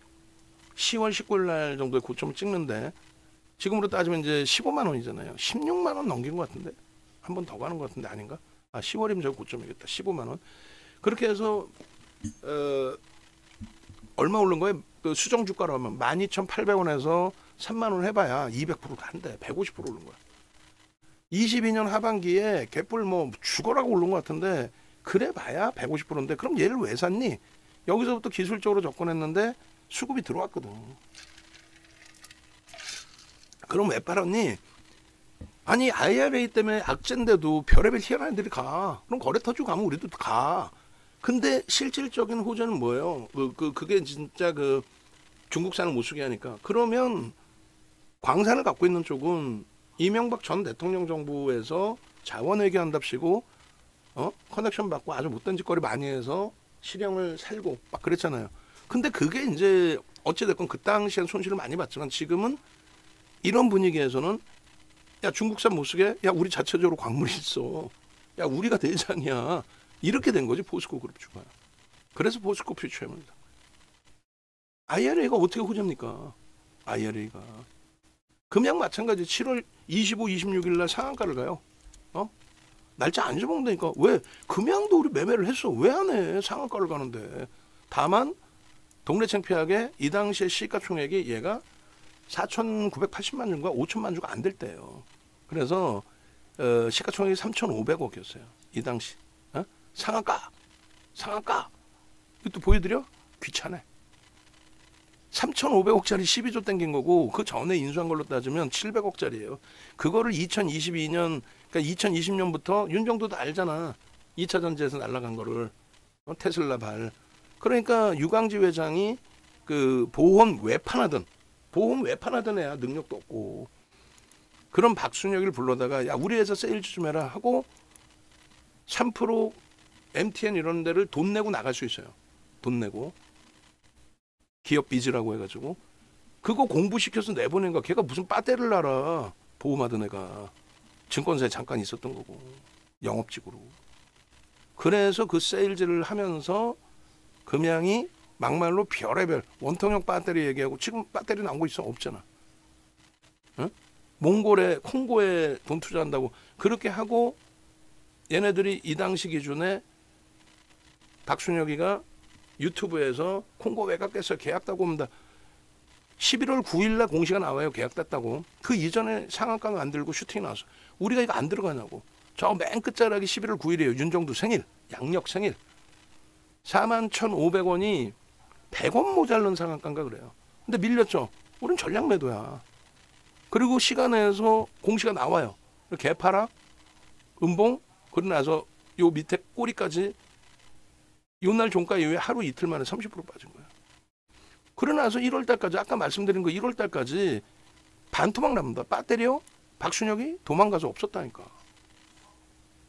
10월 19일 날 정도의 고점을 찍는데 지금으로 따지면 이제 15만 원이잖아요. 16만 원 넘긴 것 같은데 한 번 더 가는 것 같은데 아닌가? 10월이면 저 고점이겠다. 15만 원. 그렇게 해서 얼마 오른 거예요? 그 수정 주가로 하면 12,800원에서 3만 원 해봐야 200%도 한대. 150% 오른 거야. 22년 하반기에 갯불 뭐 죽어라고 오른 것 같은데 그래 봐야 150%인데 그럼 얘를 왜 샀니? 여기서부터 기술적으로 접근했는데 수급이 들어왔거든. 그럼 왜 팔았니? 아니 IRA 때문에 악재인데도 별의별 희한한 애들이 가. 그럼 거래 터지고 가면 우리도 가. 근데 실질적인 호재는 뭐예요? 그게 진짜 그 중국산을 못 쓰게 하니까. 그러면 광산을 갖고 있는 쪽은 이명박 전 대통령 정부에서 자원 회계한답시고 커넥션 받고 아주 못된 짓거리 많이 해서 실형을 살고 막 그랬잖아요. 근데 그게 이제 어찌됐건 그 당시엔 손실을 많이 봤지만 지금은 이런 분위기에서는 야 중국산 못 쓰게 야 우리 자체적으로 광물이 있어 야 우리가 대장이야 이렇게 된 거지 포스코 그룹 주가. 그래서 포스코 퓨처입니다. IRA가 어떻게 호재입니까? IRA가 금양 마찬가지 7월 25, 26일 날 상한가를 가요. 날짜 안 잡아먹다니까. 왜? 금양도 우리 매매를 했어. 왜 안 해? 상한가를 가는데. 다만 동네 창피하게 이 당시에 시가총액이 얘가 4,980만 주인가 5천만 주가 안 될 때예요. 그래서 시가총액이 3,500억이었어요. 이 당시. 상한가. 이것도 보여드려? 귀찮아. 3,500억짜리 12조 땡긴 거고 그 전에 인수한 걸로 따지면 700억짜리예요. 그거를 2022년 그러니까 2020년부터 윤정도도 알잖아. 2차 전지에서 날아간 거를 테슬라 발. 그러니까 유광지 회장이 그 보험 왜 파나든 애야. 능력도 없고. 그런 박순혁을 불러다가 야 우리 회사 세일즈 좀 해라 하고 3% MTN 이런 데를 돈 내고 나갈 수 있어요. 돈 내고. 기업 비즈라고 해가지고 그거 공부시켜서 내보낸 거. 걔가 무슨 빠떼를 알아. 보험하던 애가. 증권사에 잠깐 있었던 거고. 영업직으로. 그래서 그 세일즈를 하면서 금양이 막말로 별의별 원통형 배터리 얘기하고 지금 배터리 나온 거 있어? 없잖아. 응? 몽골에 콩고에 돈 투자한다고 그렇게 하고 얘네들이 이 당시 기준에 박순혁이가 유튜브에서 콩고 외곽에서 계약 따고 옵니다. 11월 9일 날 공시가 나와요. 계약 땄다고. 그 이전에 상한가가 안 들고 슈팅이 나왔어. 우리가 이거 안 들어가냐고. 저 맨 끝자락이 11월 9일이에요. 윤정도 생일. 양력 생일. 41,500원이 100원 모자른 상한가인가 그래요. 근데 밀렸죠. 우린 전략 매도야. 그리고 시간에서 공시가 나와요. 개파락, 음봉, 그러고 나서 요 밑에 꼬리까지 요날 종가 이후에 하루 이틀 만에 30% 빠진 거예요. 그러고 나서 1월 달까지 아까 말씀드린 거 1월 달까지 반토막 납니다. 배터리요? 박순혁이 도망가서 없었다니까.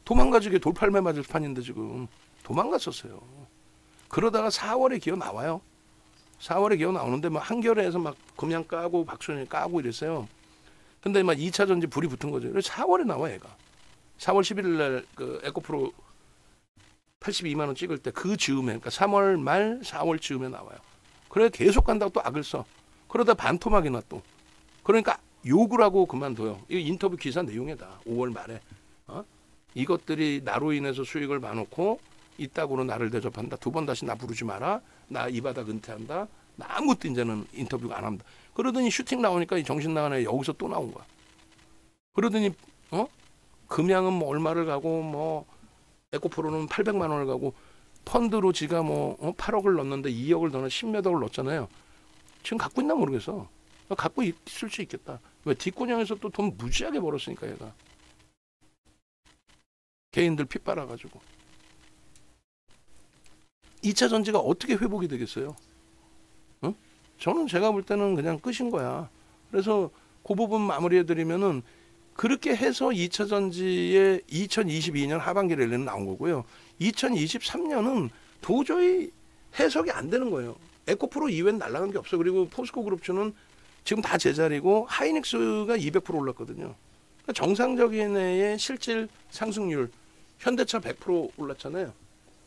도망가지게 돌팔매 맞을 판인데 지금 도망갔었어요. 그러다가 4월에 기어 나와요. 4월에 기어 나오는데 막 한겨레에서 막 금양 까고 박순혁이 까고 이랬어요. 근데 막 2차 전지 불이 붙은 거죠. 그래서 4월에 나와 얘가. 4월 11일 날 그 에코프로 82만 원 찍을 때 그 즈음에 그러니까 3월 말 4월 즈음에 나와요. 그래 계속 간다고 또 악을 써. 그러다 반토막이나 또. 그러니까 욕을 하고 그만둬요. 이 인터뷰 기사 내용이다. 5월 말에. 이것들이 나로 인해서 수익을 봐놓고 이따구로 나를 대접한다. 두 번 다시 나 부르지 마라. 나 이 바닥 은퇴한다. 나 아무것도 이제는 인터뷰 안 합니다. 그러더니 슈팅 나오니까 이 정신 나간 애 여기서 또 나온 거야. 그러더니 금양은 뭐 얼마를 가고 뭐 에코프로는 800만 원을 가고 펀드로 지가 뭐 8억을 넣었는데 2억을 더 넣어 10몇 억을 넣었잖아요. 지금 갖고 있나 모르겠어. 갖고 있을 수 있겠다. 왜 뒷구녕에서 또 돈 무지하게 벌었으니까 얘가. 개인들 피 빨아가지고. 2차 전지가 어떻게 회복이 되겠어요? 저는 제가 볼 때는 그냥 끝인 거야. 그래서 그 부분 마무리해드리면은 그렇게 해서 2차 전지의 2022년 하반기 랠리는 나온 거고요. 2023년은 도저히 해석이 안 되는 거예요. 에코프로 이외엔 날아간 게 없어. 그리고 포스코 그룹주는 지금 다 제자리고 하이닉스가 200% 올랐거든요. 그러니까 정상적인 애의 실질 상승률 현대차 100% 올랐잖아요.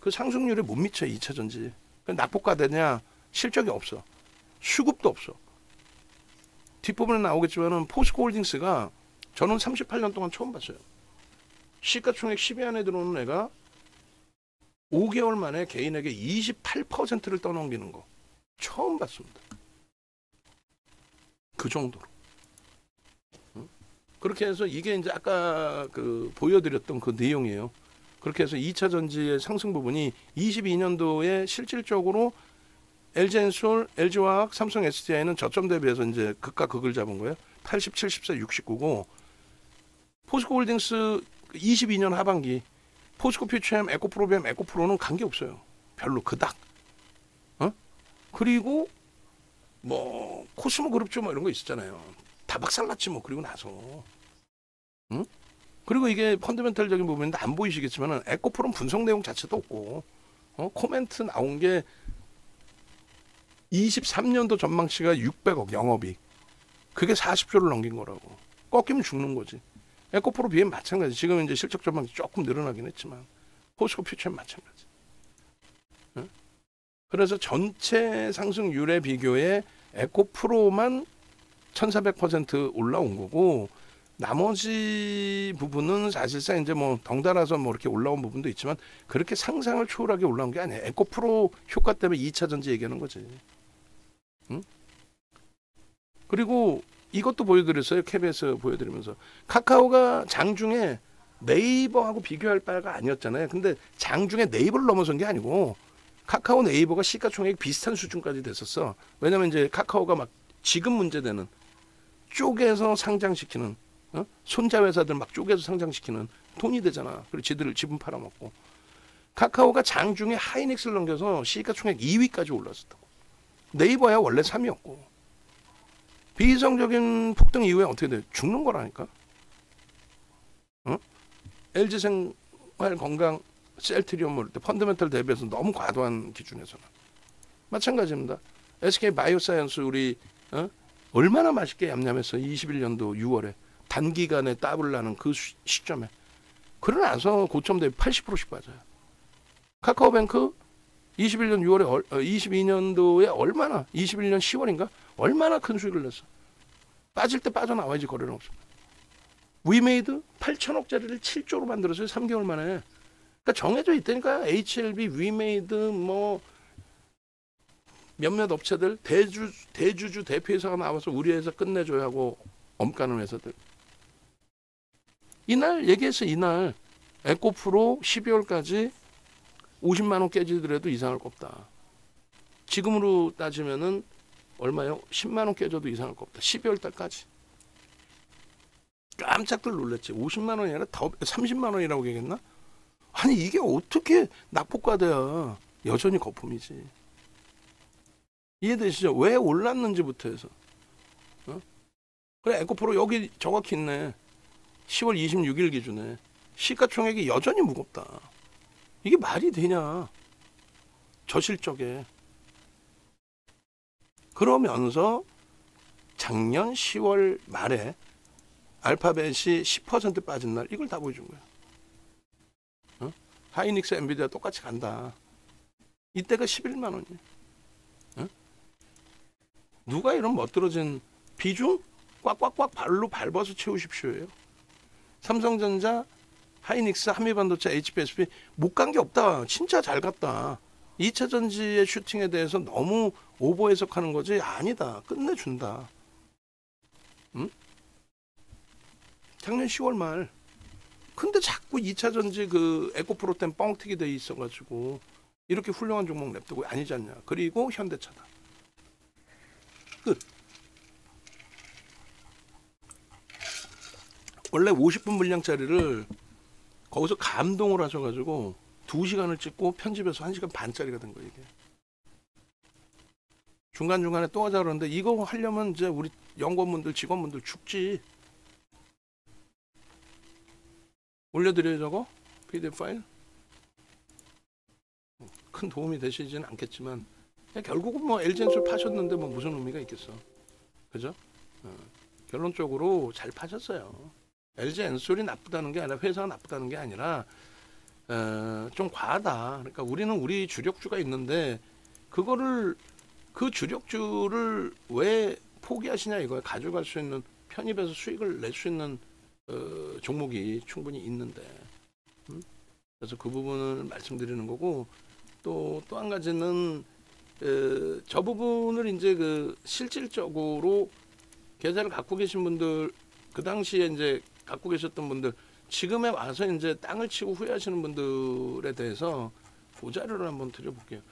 그 상승률에 못 미쳐 2차 전지. 낙폭과되냐 실적이 없어. 수급도 없어. 뒷부분에 나오겠지만은 포스코 홀딩스가 저는 38년 동안 처음 봤어요. 시가총액 10위 안에 들어오는 애가 5개월 만에 개인에게 28%를 떠넘기는 거 처음 봤습니다. 그 정도로. 그렇게 해서 이게 이제 아까 그 보여드렸던 그 내용이에요. 그렇게 해서 2차 전지의 상승 부분이 22년도에 실질적으로 LG엔솔, LG화학, 삼성 SDI는 저점 대비해서 이제 극과 극을 잡은 거예요. 80, 74, 69고 포스코홀딩스 22년 하반기 포스코 퓨처엠, 에코프로비엠, 에코프로는 관계 없어요. 별로 그닥. 그리고 뭐 코스모 그룹주 뭐 이런 거 있었잖아요. 다 박살났지 뭐 그리고 나서. 그리고 이게 펀더멘털적인 부분인데 안 보이시겠지만은 에코프로는 분석 내용 자체도 없고 코멘트 나온 게 23년도 전망치가 600억 영업이익. 그게 40조를 넘긴 거라고. 꺾이면 죽는 거지. 에코프로 비엔 마찬가지. 지금 이제 실적 전망치 조금 늘어나긴 했지만 포스코 퓨처는 마찬가지. 그래서 전체 상승률의 비교에 에코프로만 1400% 올라온 거고 나머지 부분은 사실상 이제 뭐 덩달아서 뭐 이렇게 올라온 부분도 있지만 그렇게 상상을 초월하게 올라온 게 아니에요. 에코프로 효과 때문에 2차 전지 얘기하는 거지. 그리고 이것도 보여드렸어요. KBS 보여드리면서 카카오가 장중에 네이버하고 비교할 바가 아니었잖아요. 근데 장중에 네이버를 넘어선 게 아니고 카카오 네이버가 시가총액 비슷한 수준까지 됐었어. 왜냐면 이제 카카오가 막 지금 문제되는 쪼개서 상장시키는 손자 회사들 막 쪼개서 상장시키는 돈이 되잖아. 그리고 지들 지분 팔아먹고 카카오가 장중에 하이닉스를 넘겨서 시가총액 2위까지 올랐었다고. 네이버야 원래 3위였고 비이성적인 폭등 이후에 어떻게 돼? 죽는 거라니까. LG생활 건강 셀트리온 뭐 이럴 때 펀더멘털 대비해서 너무 과도한 기준에서는 마찬가지입니다. SK바이오사이언스 우리 얼마나 맛있게 얌얌했어. 21년도 6월에 단기간에 더블 나는 그 시점에. 그러고 나서 고점 대비 80%씩 빠져요. 카카오뱅크 21년 6월에 22년도에 얼마나 21년 10월인가 얼마나 큰 수익을 냈어. 빠질 때 빠져나와야지. 거래는 없습니다. 위메이드 8천억짜리를 7조로 만들었어요. 3개월 만에. 그러니까 정해져 있다니까. HLB, 위메이드 뭐 몇몇 업체들 대주주 대표회사가 나와서 우리 회사 끝내줘야 하고 엄가는 회사들. 이날 얘기했어. 이날 에코프로 12월까지 50만 원 깨지더라도 이상할 거 없다. 지금으로 따지면은 얼마요? 10만 원 깨져도 이상할 거 없다. 12월 달까지. 깜짝들 놀랐지. 50만 원이 아니라 더 30만 원이라고 얘기했나? 아니 이게 어떻게 낙폭과대야. 여전히 거품이지. 이해되시죠? 왜 올랐는지부터 해서. 그래 에코프로 여기 정확히 있네. 10월 26일 기준에 시가총액이 여전히 무겁다. 이게 말이 되냐. 저실적에. 그러면서 작년 10월 말에 알파벳이 10% 빠진 날 이걸 다 보여준 거야. 하이닉스 엔비디아 똑같이 간다. 이때가 11만 원이야. 누가 이런 멋들어진 비중 꽉꽉꽉 발로 밟아서 채우십시오예요. 삼성전자, 하이닉스, 한미반도체, HPSP 못 간 게 없다. 진짜 잘 갔다. 2차 전지의 슈팅에 대해서 너무 오버 해석하는 거지 아니다. 끝내준다. 작년 10월 말. 근데 자꾸 2차 전지 그 에코프로 땐 뻥튀기 돼 있어가지고 이렇게 훌륭한 종목 냅두고 아니지 않냐. 그리고 현대차다. 끝. 원래 50분 분량짜리를 거기서 감동을 하셔가지고 2시간을 찍고 편집해서 1시간 반짜리가 된 거예요. 이게. 중간중간에 또 하자 그러는데 이거 하려면 이제 우리 연구원분들 직원분들 죽지. 올려드려요 저거? PDF 파일? 큰 도움이 되시지는 않겠지만 결국은 뭐 LG엔솔 파셨는데 뭐 무슨 의미가 있겠어. 그죠? 결론적으로 잘 파셨어요. LG엔솔이 나쁘다는 게 아니라 회사가 나쁘다는 게 아니라 좀 과하다. 그러니까 우리는 우리 주력주가 있는데 그거를 그 주력주를 왜 포기하시냐 이거야. 가져갈 수 있는 편입해서 수익을 낼 수 있는 종목이 충분히 있는데 그래서 그 부분을 말씀드리는 거고, 또 한 가지는 저 부분을 이제 그 실질적으로 계좌를 갖고 계신 분들, 그 당시에 이제 갖고 계셨던 분들, 지금에 와서 이제 땅을 치고 후회하시는 분들에 대해서 보자료를 한번 드려볼게요.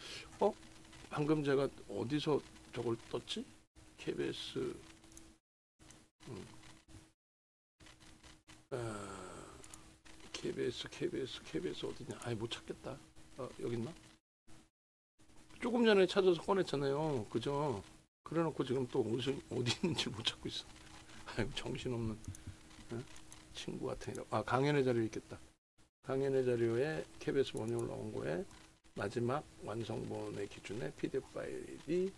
방금 제가 어디서 저걸 떴지? KBS KBS 어디냐? 아예 못 찾겠다. 여기 있나? 조금 전에 찾아서 꺼냈잖아요. 그죠? 그래놓고 지금 또 어디 있는지 못 찾고 있어. 아이고, 정신없는 친구 같으니까. 강연의 자료 있겠다. 강연의 자료에 KBS 원이 올라온 거에 마지막 완성본의 기준에 PDF 파일이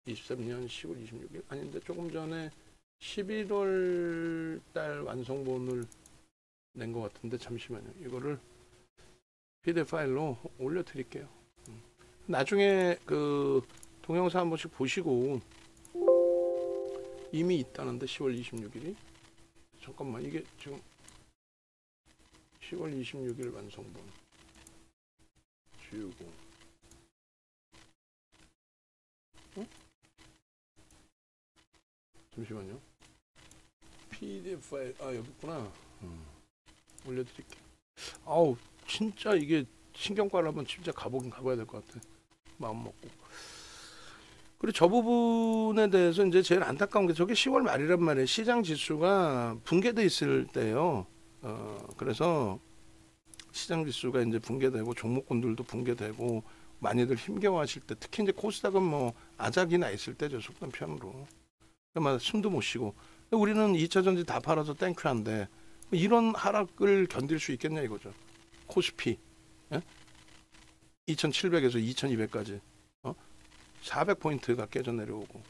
23년 10월 26일 아닌데 조금 전에 11월 달 완성본을 낸 것 같은데, 잠시만요. 이거를 PDF 파일로 올려드릴게요. 나중에 그 동영상 한 번씩 보시고, 이미 있다는데 10월 26일이 잠깐만, 이게 지금 10월 26일 완성본 지우고, 잠시만요. PDF 파일 여기 있구나. 올려드릴게요. 아우, 진짜 이게 신경과를 한번 진짜 가보긴 가봐야 될 것 같아. 마음 먹고. 그리고 저 부분에 대해서 이제 제일 안타까운 게, 저게 10월 말이란 말이에요. 시장 지수가 붕괴돼 있을 때요. 그래서 시장 지수가 이제 붕괴되고 종목군들도 붕괴되고 많이들 힘겨워하실 때, 특히 이제 코스닥은 뭐 아작이 나 있을 때죠. 속단 편으로. 그러면 숨도 못 쉬고. 우리는 2차 전지 다 팔아서 땡큐한데 이런 하락을 견딜 수 있겠냐 이거죠. 코스피 2700에서 2200까지 400포인트가 깨져 내려오고,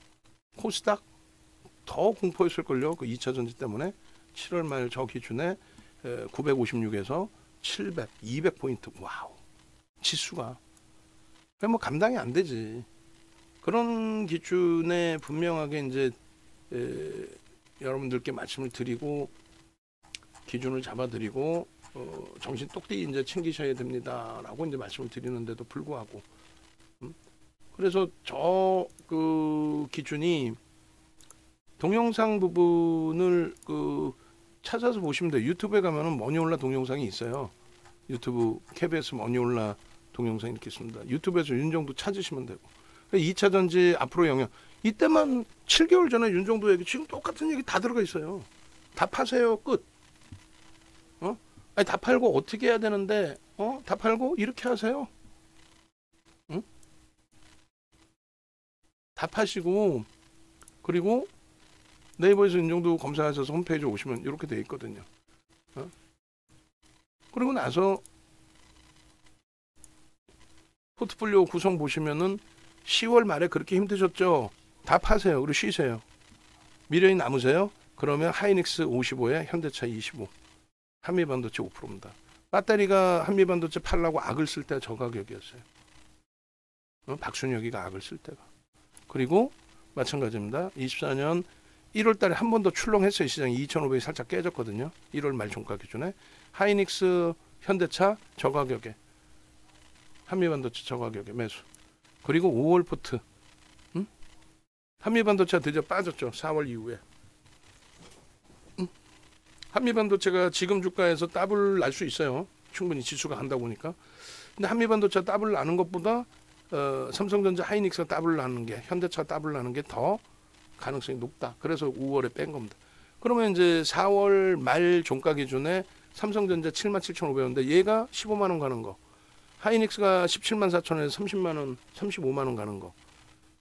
코스닥 더 공포했을걸요. 그 2차 전지 때문에 7월 말 저 기준에 956에서 700, 200포인트. 와우. 지수가 뭐 감당이 안 되지. 그런 기준에 분명하게 이제 여러분들께 말씀을 드리고 기준을 잡아드리고 정신 똑띠 이제 챙기셔야 됩니다라고 이제 말씀을 드리는데도 불구하고, 그래서 저 그 기준이 동영상 부분을 찾아서 보시면 돼요. 유튜브에 가면은 머니올라 동영상이 있어요. 유튜브 KBS 머니올라 동영상 이렇게 있습니다. 유튜브에서 윤정도 찾으시면 되고. 2차 전지 앞으로 영역, 이때만 7개월 전에 윤정도 얘기, 지금 똑같은 얘기 다 들어가 있어요. 다 파세요. 끝. 아니, 다 팔고 어떻게 해야 되는데, 다 팔고 이렇게 하세요. 응? 다 파시고, 그리고 네이버에서 윤정도 검사하셔서 홈페이지 오시면 이렇게 돼 있거든요. 그리고 나서 포트폴리오 구성 보시면은 10월 말에 그렇게 힘드셨죠? 다 파세요. 그리고 쉬세요. 미련이 남으세요? 그러면 하이닉스 55에 현대차 25, 한미반도체 5%입니다. 배터리가 한미반도체 팔라고 악을 쓸 때 저 가격이었어요. 박순혁이가 악을 쓸 때가. 그리고 마찬가지입니다. 24년 1월 달에 한 번 더 출렁했어요. 시장이 2,500이 살짝 깨졌거든요. 1월 말 종가 기준에. 하이닉스, 현대차 저 가격에, 한미반도체 저 가격에 매수. 그리고 5월 포트, 한미반도체가 드디어 빠졌죠. 4월 이후에. 한미반도체가 지금 주가에서 더블 날 수 있어요. 충분히 지수가 간다 보니까. 근데 한미반도체가 더블 나는 것보다 삼성전자, 하이닉스가 더블 나는 게, 현대차가 더블 나는 게 더 가능성이 높다. 그래서 5월에 뺀 겁니다. 그러면 이제 4월 말 종가 기준에 삼성전자 77,500원인데 얘가 15만 원 가는 거, 하이닉스가 17만 4천원에서 30만 원, 35만 원 가는 거,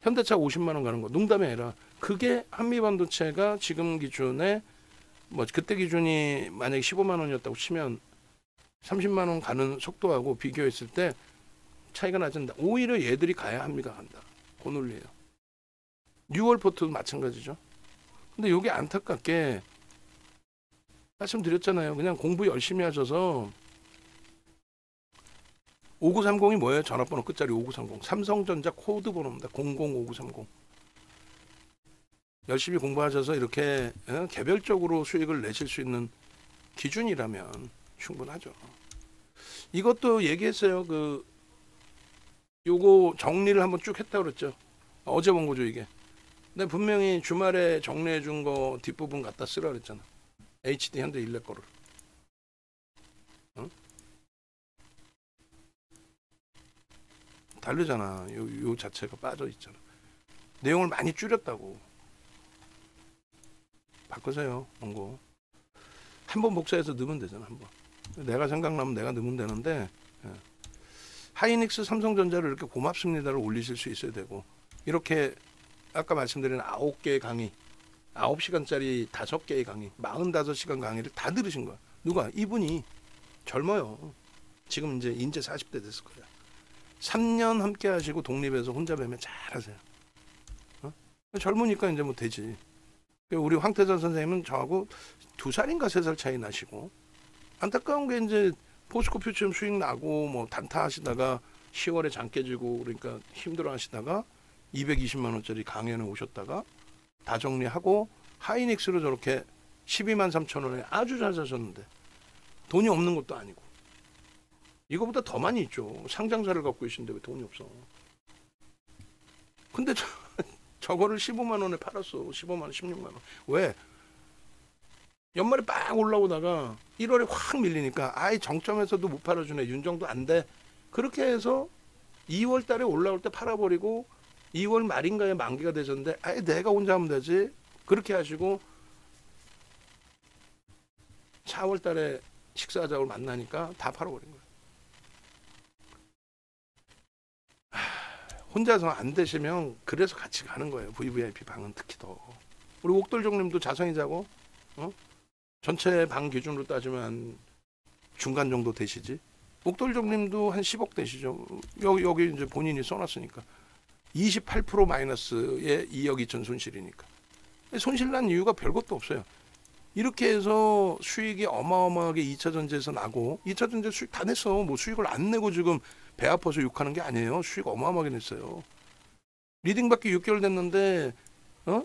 현대차 50만 원 가는 거, 농담이 아니라 그게 한미반도체가 지금 기준에 뭐 그때 기준이 만약에 15만 원이었다고 치면 30만 원 가는 속도하고 비교했을 때 차이가 나진다. 오히려 얘들이 가야 한미가 간다. 그 논리예요. 6월 포트도 마찬가지죠. 근데 이게 안타깝게 말씀드렸잖아요. 그냥 공부 열심히 하셔서 5930이 뭐예요? 전화번호 끝자리 5930. 삼성전자 코드 번호입니다. 005930. 열심히 공부하셔서 이렇게 개별적으로 수익을 내실 수 있는 기준이라면 충분하죠. 이것도 얘기했어요. 요거 정리를 한번 쭉 했다 그랬죠. 어제 본 거죠 이게. 근데 분명히 주말에 정리해 준 거 뒷부분 갖다 쓰라 그랬잖아. HD 현대 일렉 거를. 응? 다르잖아. 요 자체가 빠져 있잖아. 내용을 많이 줄였다고. 바꾸세요. 원고. 한번 복사해서 넣으면 되잖아. 한번. 내가 생각나면 내가 넣으면 되는데 하이닉스 삼성전자를 이렇게 고맙습니다를 올리실 수 있어야 되고 이렇게 아까 말씀드린 9개의 강의 9시간짜리 5개의 강의 45시간 강의를 다 들으신 거야. 누가? 이분이 젊어요. 지금 이제 40대 됐을 거야. 3년 함께 하시고 독립해서 혼자 배면 잘하세요. 젊으니까 이제 뭐 되지. 우리 황태자 선생님은 저하고 2살인가 3살 차이 나시고 안타까운 게 이제 포스코 퓨처럼 수익 나고 뭐 단타 하시다가 10월에 장 깨지고 그러니까 힘들어 하시다가 220만 원짜리 강연에 오셨다가 다 정리하고 하이닉스로 저렇게 12만 3천 원에 아주 잘 사셨는데 돈이 없는 것도 아니고 이거보다 더 많이 있죠. 상장사를 갖고 계신데 왜 돈이 없어. 근데 저거를 15만 원에 팔았어. 15만 원, 16만 원. 왜? 연말에 빡 올라오다가 1월에 확 밀리니까 아예 정점에서도 못 팔아주네. 윤정도 안 돼. 그렇게 해서 2월 달에 올라올 때 팔아버리고 2월 말인가에 만기가 되셨는데 아예 내가 혼자 하면 되지. 그렇게 하시고 4월 달에 식사하자고 만나니까 다 팔아버린 거예요. 혼자서 안 되시면 그래서 같이 가는 거예요. VVIP 방은 특히 더. 우리 옥돌종님도 자성이자고 전체 방 기준으로 따지면 중간 정도 되시지. 옥돌종님도 한 10억 되시죠. 여기 이제 본인이 써놨으니까 28% 마이너스에 2억 2천 손실이니까. 손실 난 이유가 별것도 없어요. 이렇게 해서 수익이 어마어마하게 2차 전지에서 나고 2차 전지 수익 다 냈어. 뭐 수익을 안 내고 지금 배 아파서 욕하는 게 아니에요. 수익 어마어마하게 냈어요. 리딩 받기 6개월 됐는데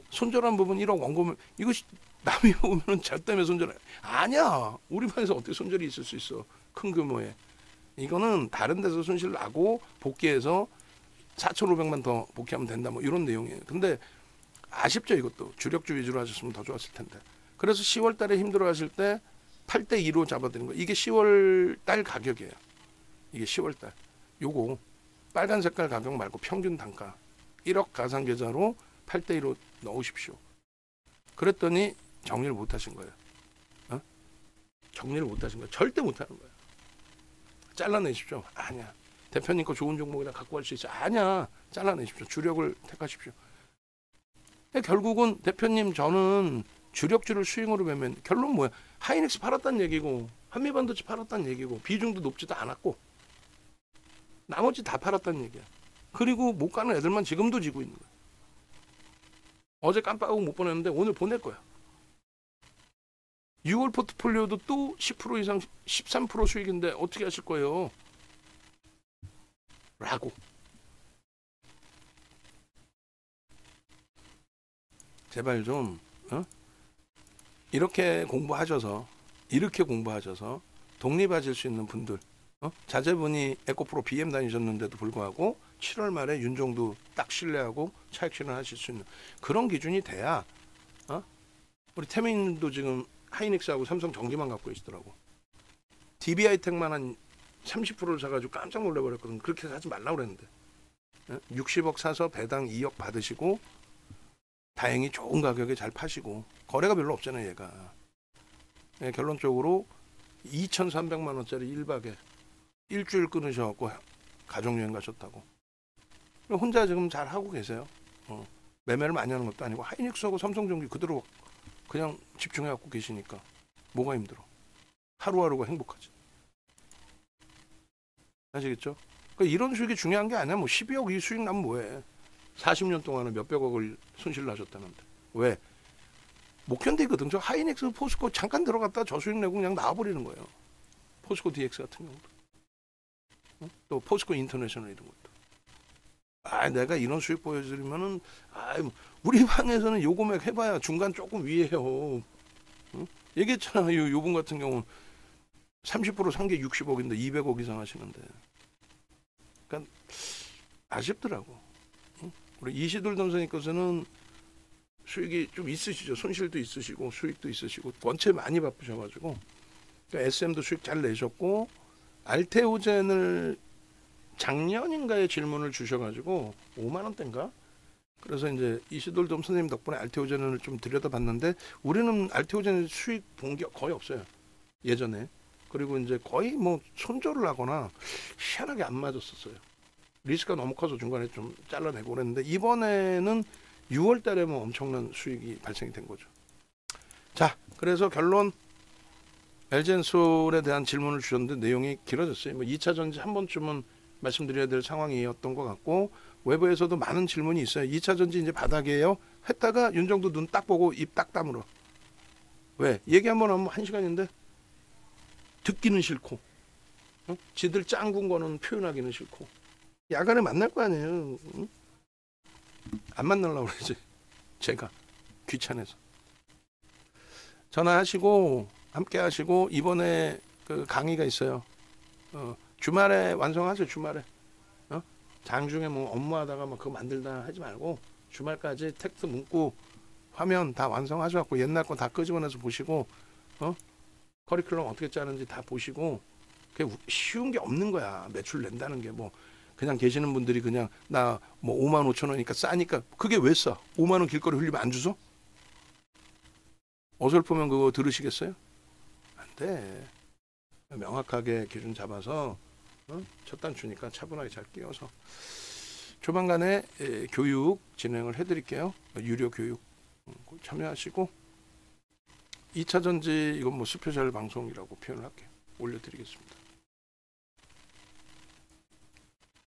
손절한 부분 1억 원고면 이거 남이 보면 저 때문에 손절 아니야. 우리 반에서 어떻게 손절이 있을 수 있어. 큰 규모에. 이거는 다른 데서 손실 나고 복귀해서 4,500만 더 복귀하면 된다. 뭐 이런 내용이에요. 근데 아쉽죠. 이것도. 주력주 위주로 하셨으면 더 좋았을 텐데. 그래서 10월 달에 힘들어 하실 때 8대 2로 잡아드린 거예요. 이게 10월 달 가격이에요. 이게 10월 달. 요거 빨간 색깔 가격 말고 평균 단가 1억 가상 계좌로 8대 2로 넣으십시오. 그랬더니 정리를 못 하신 거예요. 정리를 못 하신 거예요. 절대 못 하는 거예요. 잘라내십시오. 아니야. 대표님 거 좋은 종목이라 갖고 갈 수 있어. 아니야. 잘라내십시오. 주력을 택하십시오. 결국은 대표님 저는 주력주를 스윙으로 매면 결론 뭐야? 하이닉스 팔았다는 얘기고 한미반도체 팔았다는 얘기고 비중도 높지도 않았고 나머지 다 팔았다는 얘기야. 그리고 못 가는 애들만 지금도 지고 있는 거야. 어제 깜빡하고 못 보냈는데 오늘 보낼 거야. 6월 포트폴리오도 또 10% 이상 13% 수익인데 어떻게 하실 거예요? 라고. 제발 좀 이렇게 공부하셔서 독립하실 수 있는 분들 자제분이 에코프로 BM 다니셨는데도 불구하고 7월 말에 윤종도 딱 신뢰하고 차익 실현하실 수 있는 그런 기준이 돼야 우리 태민도 지금 하이닉스하고 삼성 전기만 갖고 계시더라고. DB하이텍만 한 30%를 사가지고 깜짝 놀라버렸거든. 그렇게 사지 말라고 그랬는데 60억 사서 배당 2억 받으시고 다행히 좋은 가격에 잘 파시고 거래가 별로 없잖아요 얘가. 결론적으로 2,300만 원짜리 1박에 일주일 끊으셔갖고 가족여행 가셨다고. 혼자 지금 잘 하고 계세요. 매매를 많이 하는 것도 아니고 하이닉스하고 삼성전기 그대로 그냥 집중해갖고 계시니까 뭐가 힘들어. 하루하루가 행복하지. 아시겠죠? 그러니까 이런 수익이 중요한 게 아니야. 뭐 12억 이 수익 나면 뭐해. 40년 동안은 몇백억을 손실 나셨다는데. 왜? 못 견디거든. 저 하이닉스 포스코 잠깐 들어갔다 저 수익 내고 그냥 나와버리는 거예요. 포스코 DX 같은 경우도. 또 포스코 인터내셔널 이런 것도. 내가 이런 수익 보여드리면은 우리 방에서는 요 금액 해봐야 중간 조금 위에요. 얘기했잖아. 요분 같은 경우 30%산 게 60억인데 200억 이상 하시는데. 그러니까 아쉽더라고. 우리 이시돌 선생님께서는 수익이 좀 있으시죠. 손실도 있으시고 수익도 있으시고 원체 많이 바쁘셔가지고 그러니까 SM도 수익 잘 내셨고 알테오젠을 작년인가에 질문을 주셔가지고 5만 원대인가? 그래서 이제 이시돌 돔 선생님 덕분에 알테오젠을 좀 들여다봤는데 우리는 알테오젠 수익 본 게 거의 없어요. 예전에. 그리고 이제 거의 뭐 손절을 하거나 희한하게 안 맞았었어요. 리스크가 너무 커서 중간에 좀 잘라내고 그랬는데 이번에는 6월 달에 뭐 엄청난 수익이 발생이 된 거죠. 자, 그래서 결론 엘젠솔에 대한 질문을 주셨는데 내용이 길어졌어요. 뭐 2차 전지 한 번쯤은 말씀드려야 될 상황이었던 것 같고 외부에서도 많은 질문이 있어요. 2차 전지 이제 바닥이에요. 했다가 윤정도 눈 딱 보고 입 딱 다물어. 왜? 얘기 한번 하면 1시간인데 듣기는 싫고 지들 짱군 거는 표현하기는 싫고 야간에 만날 거 아니에요. 응? 안 만나려고 그러지. 제가 귀찮아서. 전화하시고 함께 하시고 이번에 그 강의가 있어요. 주말에 완성하세요. 주말에. 장중에 뭐 업무하다가 뭐 그거 만들다 하지 말고 주말까지 텍스트 문구 화면 다 완성하셔갖고 옛날 거 다 끄집어내서 보시고 커리큘럼 어떻게 짜는지 다 보시고 그게 쉬운 게 없는 거야. 매출 낸다는 게 뭐 그냥 계시는 분들이 그냥 나 뭐 5만 5천 원이니까 싸니까 그게 왜 싸? 5만 원 길거리 흘리면 안 주소? 어설프면 그거 들으시겠어요? 안 돼. 명확하게 기준 잡아서 첫 단추니까 차분하게 잘 끼워서 조만간에 교육 진행을 해드릴게요. 유료 교육 참여하시고 2차 전지 이건 뭐 스페셜 방송이라고 표현을 할게요. 올려드리겠습니다.